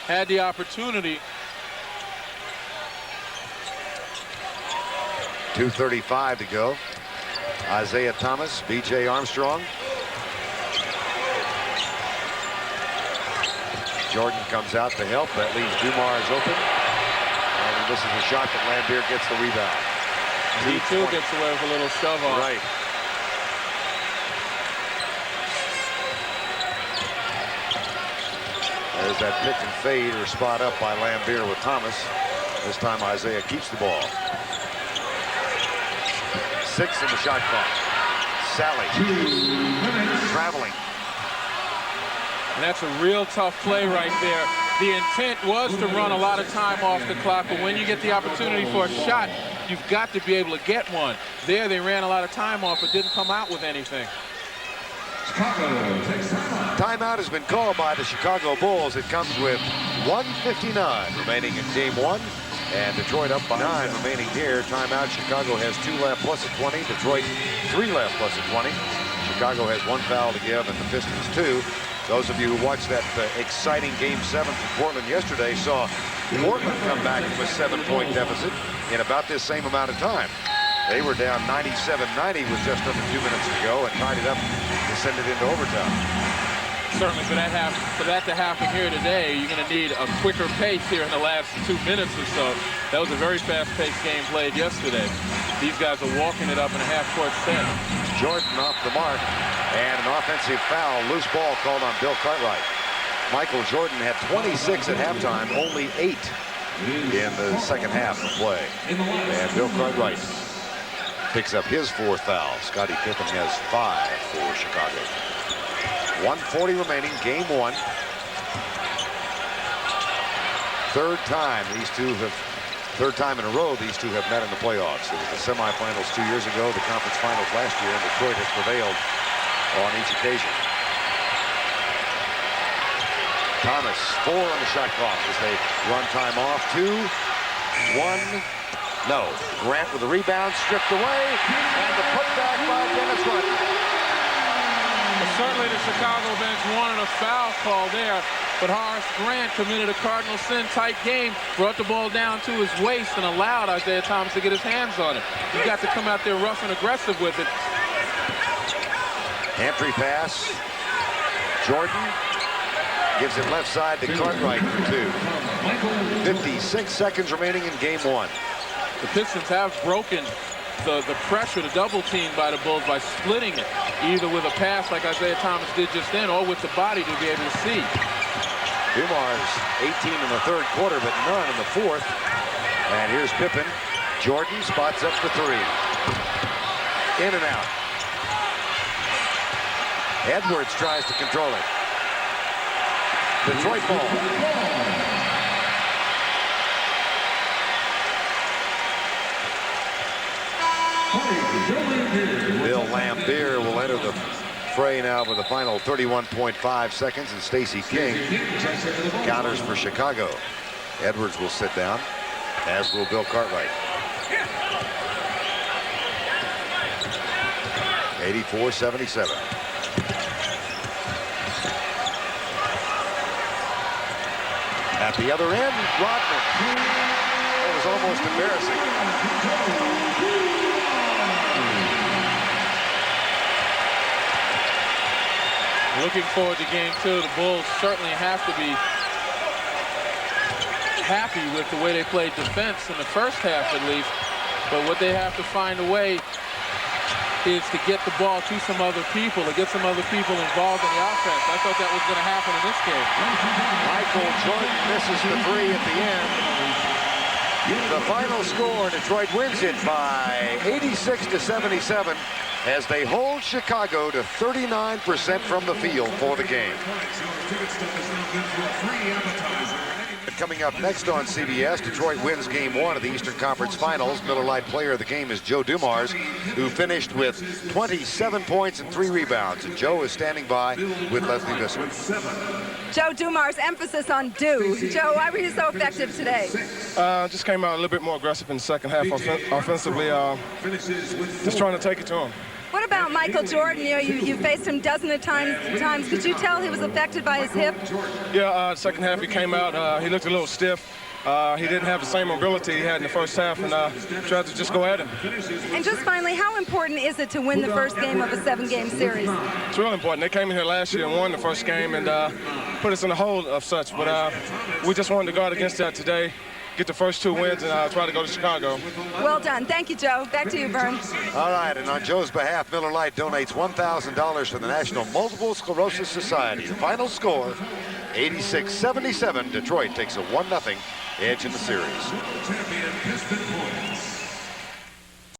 had the opportunity. 2:35 to go. Isiah Thomas, B.J. Armstrong. Jordan comes out to help. That leaves Dumars open. And he misses a shot, but Laimbeer gets the rebound. He too gets away with a little shove off. Right. There's that pick and fade or spot up by Laimbeer with Thomas. This time Isiah keeps the ball. 6 in the shot clock. Sally traveling. And that's a real tough play right there. The intent was to run a lot of time off the clock, but when you get the opportunity for a shot, you've got to be able to get one. There they ran a lot of time off, but didn't come out with anything. Timeout has been called by the Chicago Bulls. It comes with 1:59 remaining in Game 1. And Detroit up by 9 remaining here. Timeout. Chicago has 2 left plus a 20. Detroit 3 left plus a 20. Chicago has 1 foul to give, and the Pistons 2. Those of you who watched that exciting Game 7 from Portland yesterday saw Portland come back from a 7-point deficit in about this same amount of time. They were down 97-90 with just under 2 minutes to go and tied it up to send it into overtime. Certainly for that to happen here today, you're going to need a quicker pace here in the last 2 minutes or so. That was a very fast-paced game played yesterday. These guys are walking it up in a half-court set. Jordan off the mark, and an offensive foul, loose ball called on Bill Cartwright. Michael Jordan had 26 at halftime, only 8 in the second half of play. And Bill Cartwright picks up his 4th foul. Scottie Pippen has 5 for Chicago. 1:40 remaining, Game 1. third time in a row these two have met in the playoffs. It was the semifinals 2 years ago, the conference finals last year, and Detroit has prevailed on each occasion. Thomas, 4 on the shot clock as they run time off. 2, 1, no. Grant with the rebound, stripped away, and the putback by Dennis Rodman. Well, certainly the Chicago bench wanted a foul call there, but Horace Grant committed a cardinal sin. Tight game, brought the ball down to his waist and allowed Isiah Thomas to get his hands on it. You got to come out there rough and aggressive with it. Entry pass. Jordan gives it left side to Cartwright for 2. 56 seconds remaining in game 1. The Pistons have broken the pressure, the double team by the Bulls by splitting it, either with a pass like Isiah Thomas did just then, or with the body to be able to see. Dumars 18 in the third quarter, but none in the fourth. And here's Pippen. Jordan spots up for 3. In and out. Edwards tries to control it. Detroit ball. Bill Laimbeer will enter the fray now with the final 31.5 seconds, and Stacey King counters for Chicago. Edwards will sit down, as will Bill Cartwright. 84-77. At the other end, Rodman. That was almost embarrassing. Looking forward to game 2. The Bulls certainly have to be happy with the way they played defense in the first half at least. But what they have to find a way is to get the ball to some other people, to get some other people involved in the offense. I thought that was going to happen in this game. Michael Jordan misses the 3 at the end. The final score, Detroit wins it by 86-77 as they hold Chicago to 39% from the field for the game. Coming up next on CBS, Detroit wins game 1 of the Eastern Conference Finals. Miller Lite player of the game is Joe Dumars, who finished with 27 points and 3 rebounds. And Joe is standing by with Leslie Visser. Joe Dumars, emphasis on do. Joe, why were you so effective today? Just came out a little bit more aggressive in the second half offensively, just trying to take it to him. What about Michael Jordan? You know, you faced him dozens of times. Could you tell he was affected by his hip? Yeah, second half he came out, he looked a little stiff. He didn't have the same mobility he had in the first half, and tried to just go at him. And just finally, how important is it to win the first game of a 7-game series? It's real important. They came in here last year and won the first game and put us in a hole of such, but we just wanted to guard against that today, get the first 2 wins, and try to go to Chicago. Well done. Thank you, Joe. Back to you, Vern. All right, and on Joe's behalf, Miller Lite donates $1,000 to the National Multiple Sclerosis Society. The final score, 86-77. Detroit takes a 1-0 edge in the series.